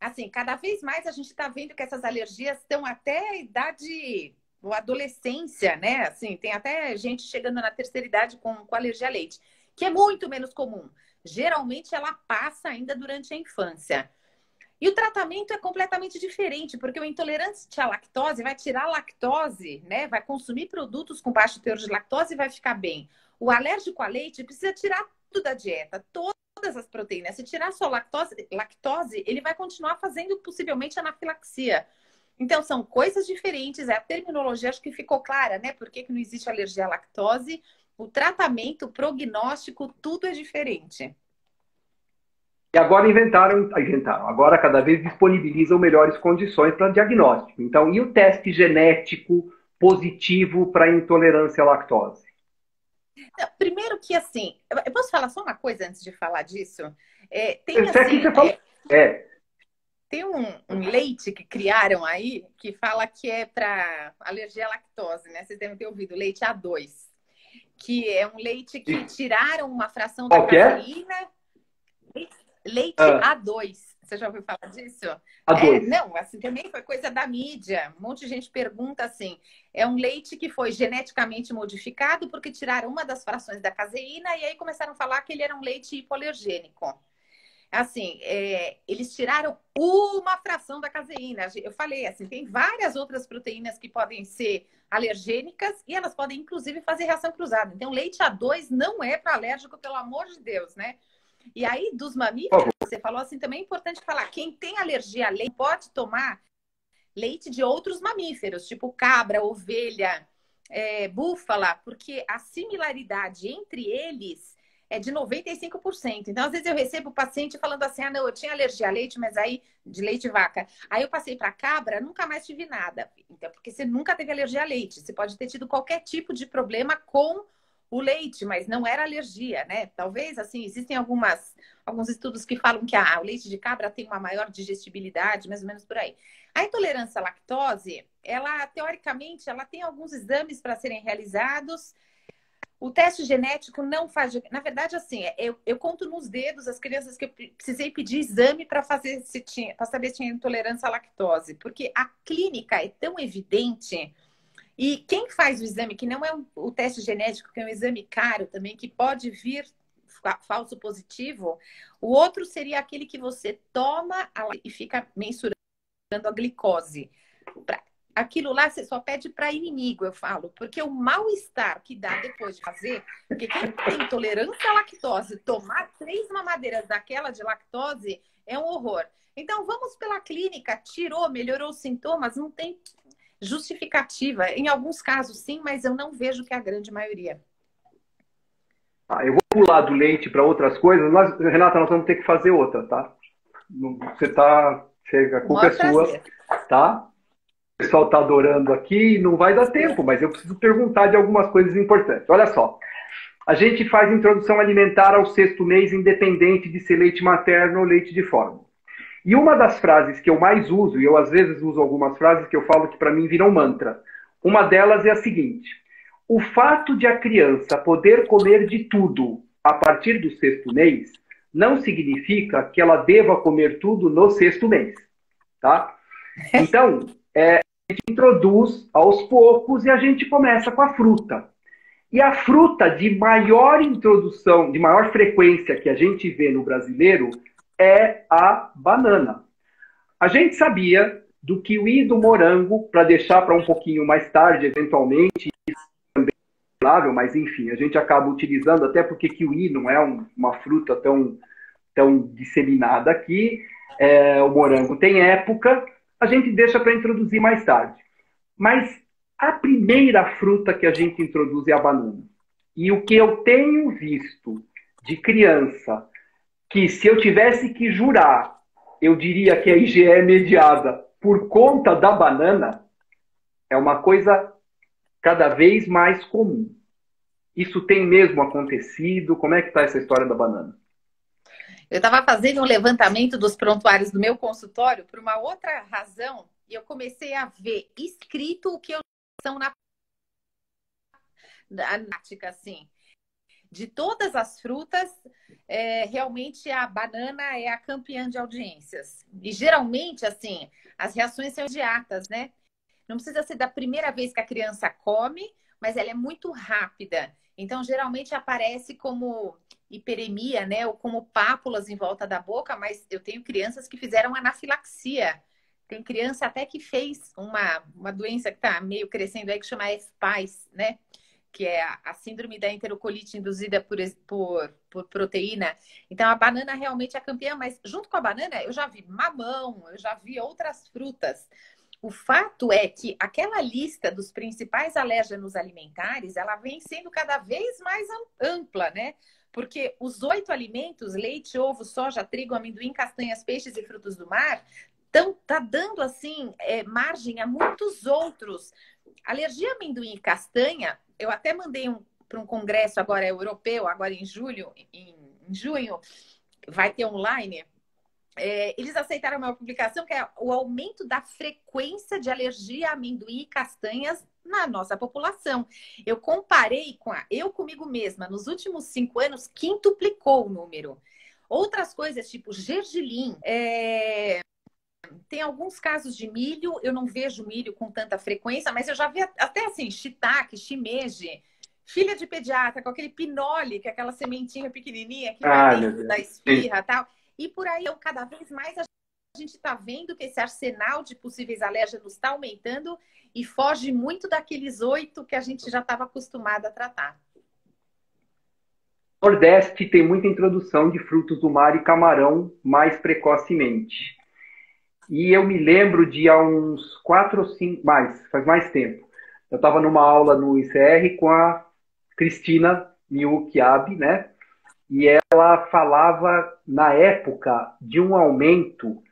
C: Assim, cada vez mais a gente está vendo que essas alergias estão até a idade ou adolescência, né? Assim, tem até gente chegando na terceira idade com alergia a leite, que é muito menos comum. Geralmente ela passa ainda durante a infância. E o tratamento é completamente diferente, porque o intolerante à lactose vai tirar a lactose, né? Vai consumir produtos com baixo teor de lactose e vai ficar bem. O alérgico a leite precisa tirar tudo da dieta, todas as proteínas. Se tirar só lactose, ele vai continuar fazendo possivelmente anafilaxia. Então, são coisas diferentes. A terminologia acho que ficou clara, né? Por que não existe alergia à lactose? O tratamento, o prognóstico, tudo é diferente.
B: E agora inventaram, agora cada vez disponibilizam melhores condições para diagnóstico. Então, e o teste genético positivo para intolerância à lactose?
C: Primeiro que, assim, eu posso falar só uma coisa antes de falar disso? Tem um leite que criaram aí que fala que é para alergia à lactose, né? Vocês devem ter ouvido, leite A2. Que é um leite que tiraram uma fração da caseína. Leite A2. Você já ouviu falar disso?
B: A2.
C: Não, assim, também foi coisa da mídia. Um monte de gente pergunta assim. É um leite que foi geneticamente modificado porque tiraram uma das frações da caseína e aí começaram a falar que ele era um leite hipoalergênico. Assim, eles tiraram uma fração da caseína. Eu falei assim, tem várias outras proteínas que podem ser alergênicas e elas podem, inclusive, fazer reação cruzada. Então, leite A2 não é para alérgico, pelo amor de Deus, né? E aí, dos mamíferos, você falou assim, também é importante falar, quem tem alergia a leite pode tomar leite de outros mamíferos, tipo cabra, ovelha, búfala, porque a similaridade entre eles é de 95%. Então, às vezes eu recebo o paciente falando assim, não, eu tinha alergia a leite, mas aí, de leite de vaca. Aí eu passei para cabra, nunca mais tive nada. Então, porque você nunca teve alergia a leite. Você pode ter tido qualquer tipo de problema com o leite, mas não era alergia, né? Talvez, assim, existem alguns estudos que falam que o leite de cabra tem uma maior digestibilidade, mais ou menos por aí. A intolerância à lactose, ela, teoricamente, ela tem alguns exames para serem realizados. O teste genético não faz... Na verdade, assim, eu conto nos dedos as crianças que eu precisei pedir exame para saber se tinha intolerância à lactose, porque a clínica é tão evidente. E quem faz o exame, que não é o teste genético, que é um exame caro também, que pode vir falso positivo, o outro seria aquele que você toma e fica mensurando a glicose. Aquilo lá você só pede para inimigo, eu falo, porque o mal-estar que dá depois de fazer, porque quem tem intolerância à lactose, tomar 3 mamadeiras daquela de lactose é um horror. Então, vamos pela clínica, melhorou os sintomas, não tem justificativa. Em alguns casos, sim, mas eu não vejo que é a grande maioria.
B: Eu vou pular do leite para outras coisas. Renata, nós vamos ter que fazer outra, tá? A culpa é sua, tá? O pessoal está adorando aqui, não vai dar tempo, mas eu preciso perguntar de algumas coisas importantes. Olha só, a gente faz introdução alimentar ao 6º mês, independente de ser leite materno ou leite de fórmula. E uma das frases que eu mais uso, e eu às vezes uso algumas frases que eu falo que para mim viram mantra, uma delas é a seguinte: o fato de a criança poder comer de tudo a partir do 6º mês não significa que ela deva comer tudo no 6º mês, tá? Então, a gente introduz aos poucos e a gente começa com a fruta. E a fruta de maior introdução, de maior frequência que a gente vê no brasileiro é a banana. A gente sabia do kiwi e do morango, para deixar para um pouquinho mais tarde, eventualmente, isso também mas enfim, a gente acaba utilizando, até porque kiwi não é uma fruta tão disseminada aqui, o morango tem época, a gente deixa para introduzir mais tarde. Mas a primeira fruta que a gente introduz é a banana. E o que eu tenho visto de criança, que se eu tivesse que jurar, eu diria que a IgE mediada por conta da banana, é uma coisa cada vez mais comum. Isso tem mesmo acontecido? Como é que está essa história da banana?
C: Eu estava fazendo um levantamento dos prontuários do meu consultório por uma outra razão e eu comecei a ver escrito o que eu são na prática, assim. De todas as frutas, realmente a banana é a campeã de audiências. E geralmente, assim, as reações são imediatas, né? Não precisa ser da primeira vez que a criança come, mas ela é muito rápida. Então, geralmente aparece como hiperemia, né? Ou como pápulas em volta da boca, mas eu tenho crianças que fizeram anafilaxia. Tem criança até que fez uma doença que está meio crescendo aí, que chama FPAS, né? Que é a síndrome da enterocolite induzida por proteína. Então, a banana realmente é a campeã, mas junto com a banana, eu já vi mamão, eu já vi outras frutas. O fato é que aquela lista dos principais alérgenos alimentares, ela vem sendo cada vez mais ampla, né? Porque os 8 alimentos, leite, ovo, soja, trigo, amendoim, castanhas, peixes e frutos do mar, tá dando, assim, margem a muitos outros. Alergia a amendoim e castanha, eu até mandei para um congresso agora europeu, agora em julho, em junho, vai ter online. Eles aceitaram uma publicação que é o aumento da frequência de alergia a amendoim e castanhas na nossa população. Eu comparei eu comigo mesma, nos últimos 5 anos, quintuplicou o número. Outras coisas, tipo gergelim, tem alguns casos de milho, eu não vejo milho com tanta frequência, mas eu já vi até assim, shiitake, shimeji, filha de pediatra, com aquele pinole, que é aquela sementinha pequenininha que vai dentro da esfirra e tal. E por aí, cada vez mais a gente está vendo que esse arsenal de possíveis alérgenos está aumentando e foge muito daqueles 8 que a gente já estava acostumado a tratar.
B: O Nordeste tem muita introdução de frutos do mar e camarão mais precocemente. E eu me lembro de há uns 4 ou 5, faz mais tempo. Eu estava numa aula no ICR com a Cristina Miukiabe, né? E ela falava, na época, de um aumento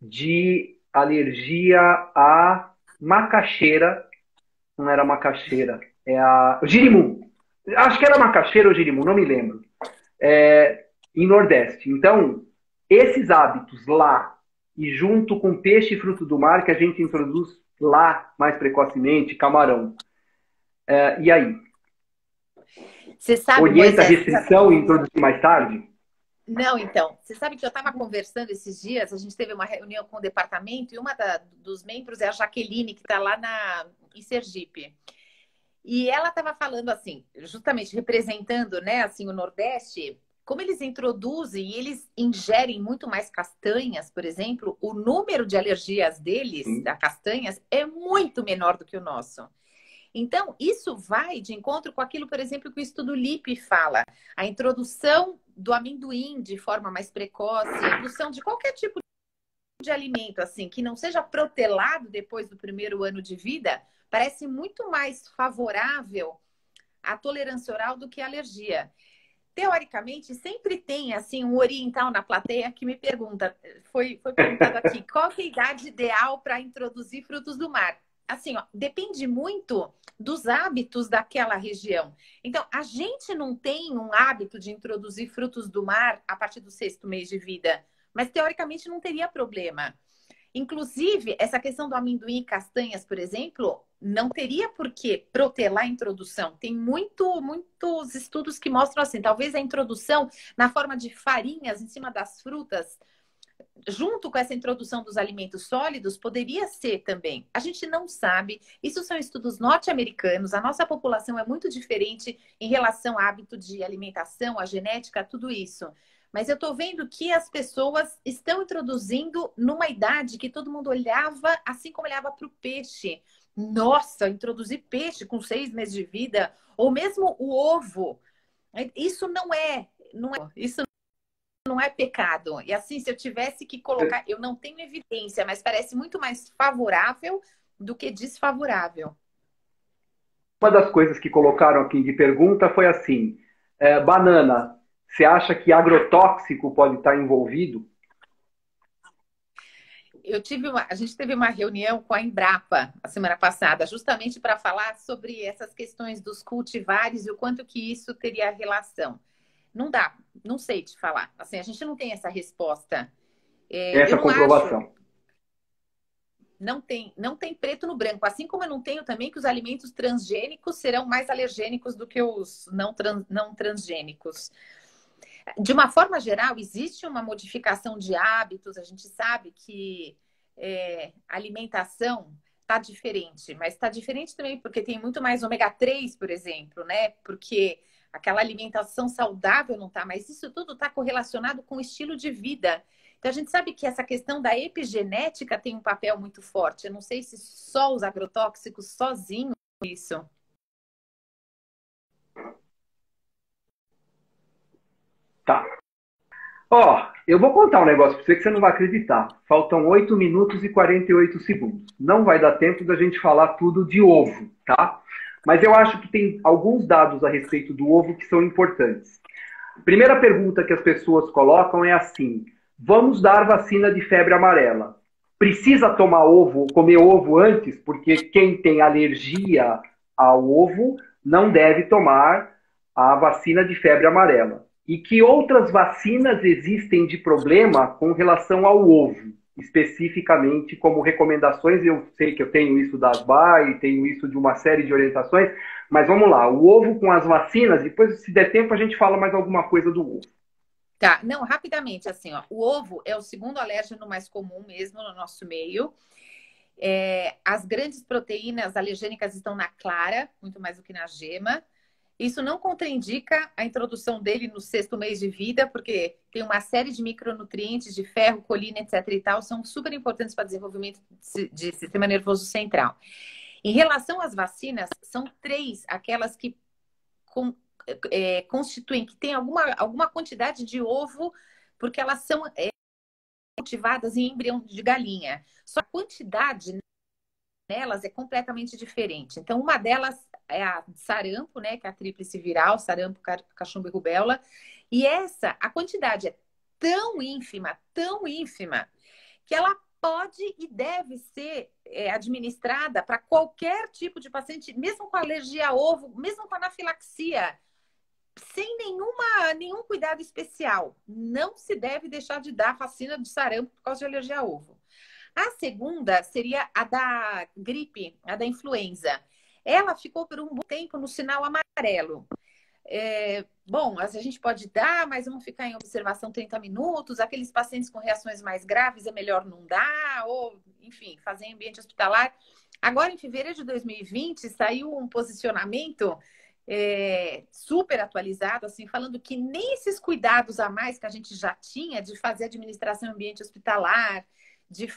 B: de alergia à macaxeira. Não era macaxeira, o girimum. Acho que era macaxeira ou girimum, não me lembro. Em Nordeste. Então, esses hábitos lá, e junto com peixe e fruto do mar, que a gente introduz lá mais precocemente, camarão. E aí?
C: Você sabe,
B: orienta a restrição e introduzir mais tarde?
C: Não, então. Você sabe que eu estava conversando esses dias, a gente teve uma reunião com o departamento e uma dos membros é a Jaqueline, que está lá em Sergipe. E ela estava falando assim, justamente representando, né, assim, o Nordeste, como eles introduzem e eles ingerem muito mais castanhas, por exemplo, o número de alergias deles, das castanhas, é muito menor do que o nosso. Então, isso vai de encontro com aquilo, por exemplo, que o estudo LIP fala. A introdução do amendoim de forma mais precoce, a introdução de qualquer tipo de alimento, assim, que não seja protelado depois do primeiro ano de vida, parece muito mais favorável à tolerância oral do que à alergia. Teoricamente, sempre tem, assim, um oriental na plateia que me pergunta, foi perguntado aqui, qual é a idade ideal para introduzir frutos do mar? Assim, ó, depende muito dos hábitos daquela região. Então, a gente não tem um hábito de introduzir frutos do mar a partir do 6º mês de vida, mas teoricamente não teria problema. Inclusive, essa questão do amendoim e castanhas, por exemplo, não teria por que protelar a introdução. Tem muitos estudos que mostram assim, talvez a introdução na forma de farinhas em cima das frutas, junto com essa introdução dos alimentos sólidos, poderia ser também. A gente não sabe. Isso são estudos norte-americanos. A nossa população é muito diferente em relação ao hábito de alimentação, a genética, tudo isso. Mas eu estou vendo que as pessoas estão introduzindo numa idade que todo mundo olhava assim como olhava para o peixe. Nossa, introduzir peixe com 6 meses de vida, ou mesmo o ovo, isso isso não é pecado. E assim, se eu tivesse que colocar, eu não tenho evidência, mas parece muito mais favorável do que desfavorável.
B: Uma das coisas que colocaram aqui de pergunta foi assim: banana, você acha que agrotóxico pode estar envolvido?
C: A gente teve uma reunião com a Embrapa a semana passada, justamente para falar sobre essas questões dos cultivares e o quanto que isso teria relação. Não dá, não sei te falar. Assim, a gente não tem essa resposta.
B: Essa
C: Eu não
B: comprovação.
C: acho. Não tem preto no branco. Assim como eu não tenho também que os alimentos transgênicos serão mais alergênicos do que os não transgênicos. De uma forma geral, existe uma modificação de hábitos. A gente sabe que a alimentação está diferente, mas está diferente também porque tem muito mais ômega 3, por exemplo, né? Porque aquela alimentação saudável não está, mas isso tudo está correlacionado com o estilo de vida. Então, a gente sabe que essa questão da epigenética tem um papel muito forte. Eu não sei se só os agrotóxicos sozinhos isso.
B: Tá. Ó, eu vou contar um negócio para você que você não vai acreditar. Faltam 8 minutos e 48 segundos. Não vai dar tempo da gente falar tudo de ovo, tá? Mas eu acho que tem alguns dados a respeito do ovo que são importantes. Primeira pergunta que as pessoas colocam é assim: vamos dar vacina de febre amarela. Precisa tomar ovo, comer ovo antes, porque quem tem alergia ao ovo não deve tomar a vacina de febre amarela. E que outras vacinas existem de problema com relação ao ovo, especificamente como recomendações. Eu sei que eu tenho isso da ASBAI, tenho isso de uma série de orientações, mas vamos lá, o ovo com as vacinas, depois, se der tempo, a gente fala mais alguma coisa do ovo.
C: Tá, não, rapidamente, assim, ó, o ovo é o segundo alérgeno mais comum mesmo no nosso meio. As grandes proteínas alergênicas estão na clara, muito mais do que na gema. Isso não contraindica a introdução dele no 6º mês de vida, porque tem uma série de micronutrientes de ferro, colina, etc. e tal, são super importantes para o desenvolvimento de sistema nervoso central. Em relação às vacinas, são 3 aquelas que constituem, que tem alguma quantidade de ovo, porque elas são cultivadas em embrião de galinha. Só a quantidade nelas é completamente diferente. Então, uma delas é a sarampo, né, que é a tríplice viral, sarampo, cachumba e rubéola. E a quantidade é tão ínfima, que ela pode e deve ser administrada para qualquer tipo de paciente, mesmo com alergia a ovo, mesmo com anafilaxia, sem nenhum cuidado especial. Não se deve deixar de dar vacina de sarampo por causa de alergia a ovo. A segunda seria a da gripe, a da influenza. Ela ficou por um bom tempo no sinal amarelo. Bom, a gente pode dar, mas vamos ficar em observação 30 minutos. Aqueles pacientes com reações mais graves é melhor não dar, ou, enfim, fazer em ambiente hospitalar. Agora, em fevereiro de 2020, saiu um posicionamento super atualizado, assim, falando que nem esses cuidados a mais que a gente já tinha de fazer administração em ambiente hospitalar, de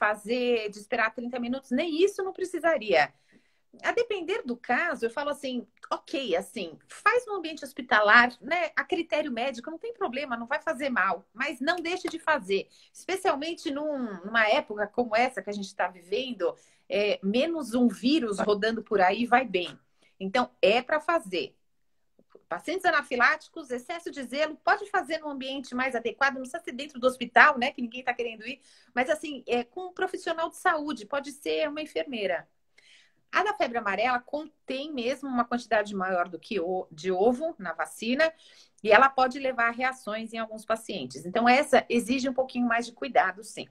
C: esperar 30 minutos, nem isso não precisaria. A depender do caso, eu falo assim, ok, assim, faz no ambiente hospitalar, né? A critério médico, não tem problema, não vai fazer mal, mas não deixe de fazer, especialmente numa época como essa que a gente está vivendo, menos um vírus rodando por aí vai bem. Então, é para fazer. Pacientes anafiláticos, excesso de zelo, pode fazer num ambiente mais adequado, não precisa ser dentro do hospital, né? Que ninguém está querendo ir, mas assim, com um profissional de saúde, pode ser uma enfermeira. A da febre amarela contém mesmo uma quantidade maior do que de ovo na vacina e ela pode levar a reações em alguns pacientes. Então, essa exige um pouquinho mais de cuidado, sim.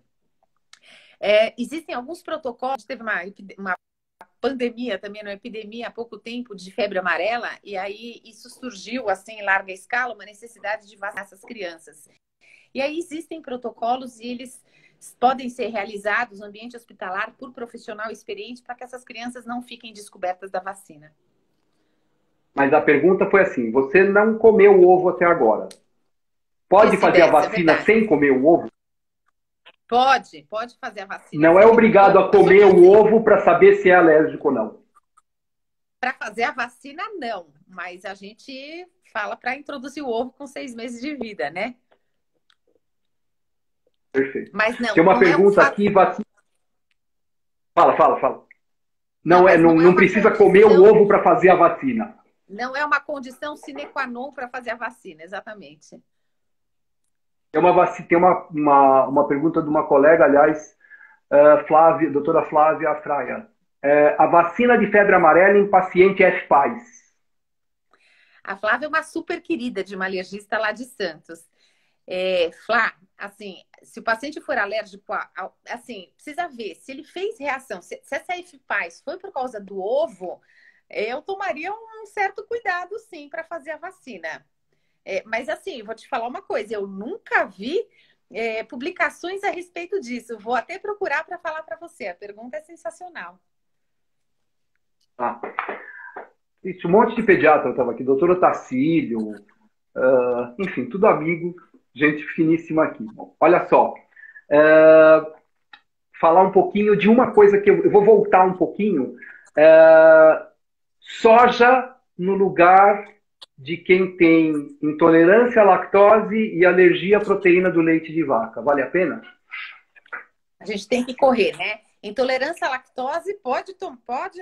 C: Existem alguns protocolos, teve uma pandemia também, uma epidemia há pouco tempo de febre amarela, e aí isso surgiu assim em larga escala, uma necessidade de vacinar essas crianças. E aí existem protocolos e eles podem ser realizados no ambiente hospitalar por profissional experiente para que essas crianças não fiquem descobertas da vacina.
B: Mas a pergunta foi assim: você não comeu o ovo até agora. Pode fazer a vacina sem comer o ovo?
C: Pode fazer a vacina.
B: Não é obrigado a comer o ovo para saber se é alérgico ou não.
C: Para fazer a vacina, não. Mas a gente fala para introduzir o ovo com 6 meses de vida, né?
B: Perfeito.
C: Mas não.
B: Tem uma
C: não
B: pergunta
C: é
B: aqui. Fala.
C: Não,
B: Não precisa comer o ovo para fazer a vacina.
C: Não é uma condição sine qua non para fazer a vacina, exatamente.
B: Tem uma pergunta de uma colega, aliás, doutora Flávia Fraia. A vacina de febre amarela em paciente FPAS.
C: A Flávia é uma super querida de uma alergista lá de Santos. Flá, assim, se o paciente for alérgico, assim, precisa ver se ele fez reação. Se essa FPAS foi por causa do ovo, eu tomaria um certo cuidado, sim, para fazer a vacina. Mas, assim, vou te falar uma coisa, eu nunca vi publicações a respeito disso. Vou até procurar para falar para você. A pergunta é sensacional.
B: Um monte de pediatra estava aqui, doutor Otacílio, enfim, tudo amigo, gente finíssima aqui. Bom, olha só, falar um pouquinho de uma coisa que eu vou voltar um pouquinho. Soja no lugar de quem tem intolerância à lactose e alergia à proteína do leite de vaca. Vale a pena?
C: A gente tem que correr, né? Intolerância à lactose pode,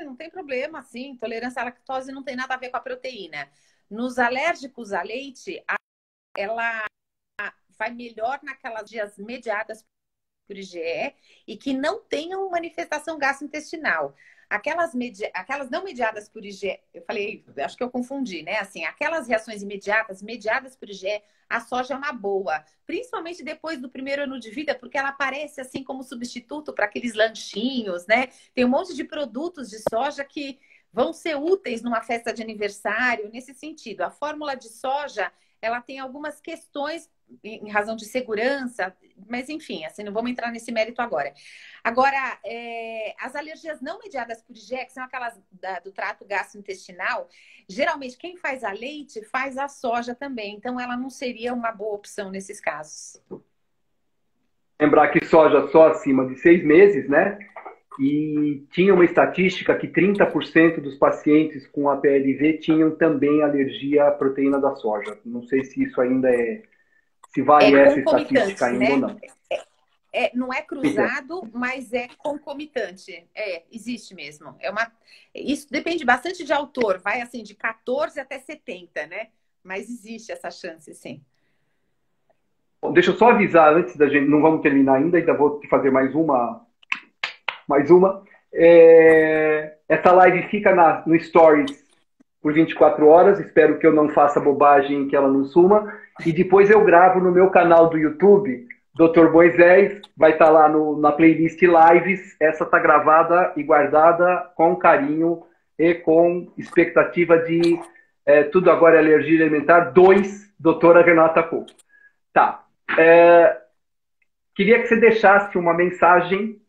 C: não tem problema, sim. Intolerância à lactose não tem nada a ver com a proteína. Nos alérgicos a leite, ela vai melhor naquelas dias mediadas por IgE e que não tenham manifestação gastrointestinal. Aquelas não mediadas por IgE, eu falei, acho que eu confundi, né? Assim, aquelas reações imediatas, mediadas por IgE, a soja é uma boa. Principalmente depois do primeiro ano de vida, porque ela aparece assim como substituto para aqueles lanchinhos, né? Tem um monte de produtos de soja que vão ser úteis numa festa de aniversário, nesse sentido. A fórmula de soja, ela tem algumas questões em razão de segurança, mas enfim, assim, não vamos entrar nesse mérito agora. Agora, as alergias não mediadas por IgE, que são aquelas do trato gastrointestinal, geralmente quem faz a leite faz a soja também, então ela não seria uma boa opção nesses casos.
B: Lembrar que soja só acima de 6 meses, né? E tinha uma estatística que 30% dos pacientes com APLV tinham também alergia à proteína da soja. Não sei se isso ainda se vale essa estatística ainda, né? Ou não.
C: Não é cruzado, mas é concomitante. Existe mesmo. Isso depende bastante de autor. Vai assim de 14 até 70, né? Mas existe essa chance, sim.
B: Bom, deixa eu só avisar antes da gente. Não vamos terminar ainda vou te fazer mais uma. Essa live fica no Stories por 24 horas. Espero que eu não faça bobagem e que ela não suma. E depois eu gravo no meu canal do YouTube, Dr. Moisés. Vai estar lá na playlist Lives. Essa está gravada e guardada com carinho e com expectativa de Tudo Agora é Alergia Alimentar 2, doutora Renata Couto. Tá. Queria que você deixasse uma mensagem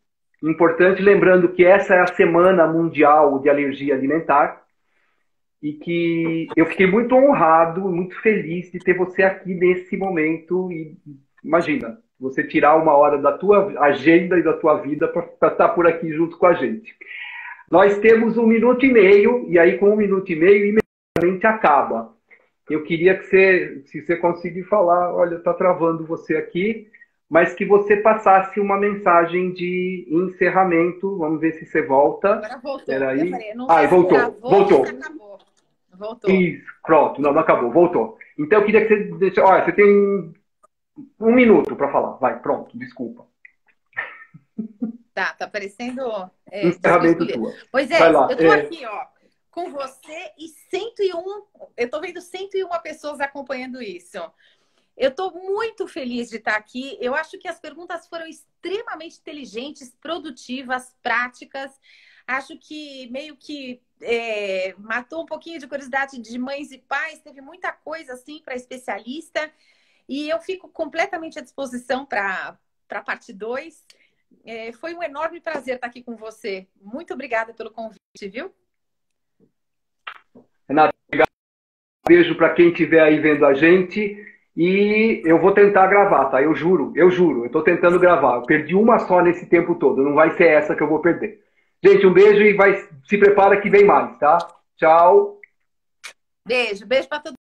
B: importante, lembrando que essa é a Semana Mundial de Alergia Alimentar e que eu fiquei muito honrado, muito feliz de ter você aqui nesse momento. E imagina, você tirar uma hora da tua agenda e da tua vida para estar por aqui junto com a gente. Nós temos 1 minuto e meio, e aí com 1 minuto e meio, imediatamente acaba. Eu queria que se você conseguir falar, olha, está travando você aqui, mas que você passasse uma mensagem de encerramento. Vamos ver se você volta.
C: Agora voltou.
B: Peraí.
C: Voltou. Voltou.
B: Isso, pronto. Não acabou. Voltou. Então, eu queria que você deixasse... Olha, você tem 1 minuto para falar. Vai, pronto. Desculpa.
C: Tá aparecendo...
B: encerramento tua.
C: Pois é, eu estou aqui, ó, com você e 101... Eu estou vendo 101 pessoas acompanhando isso. Eu estou muito feliz de estar aqui. Eu acho que as perguntas foram extremamente inteligentes, produtivas, práticas. Acho que meio que matou um pouquinho de curiosidade de mães e pais. Teve muita coisa assim para especialista. E eu fico completamente à disposição para a parte 2. Foi um enorme prazer estar aqui com você. Muito obrigada pelo convite, viu?
B: Renata, obrigado. Beijo para quem estiver aí vendo a gente. E eu vou tentar gravar, tá? Eu juro. Eu tô tentando gravar. Eu perdi uma só nesse tempo todo. Não vai ser essa que eu vou perder. Gente, um beijo e se prepara que vem mais, tá? Tchau.
C: Beijo, beijo para todo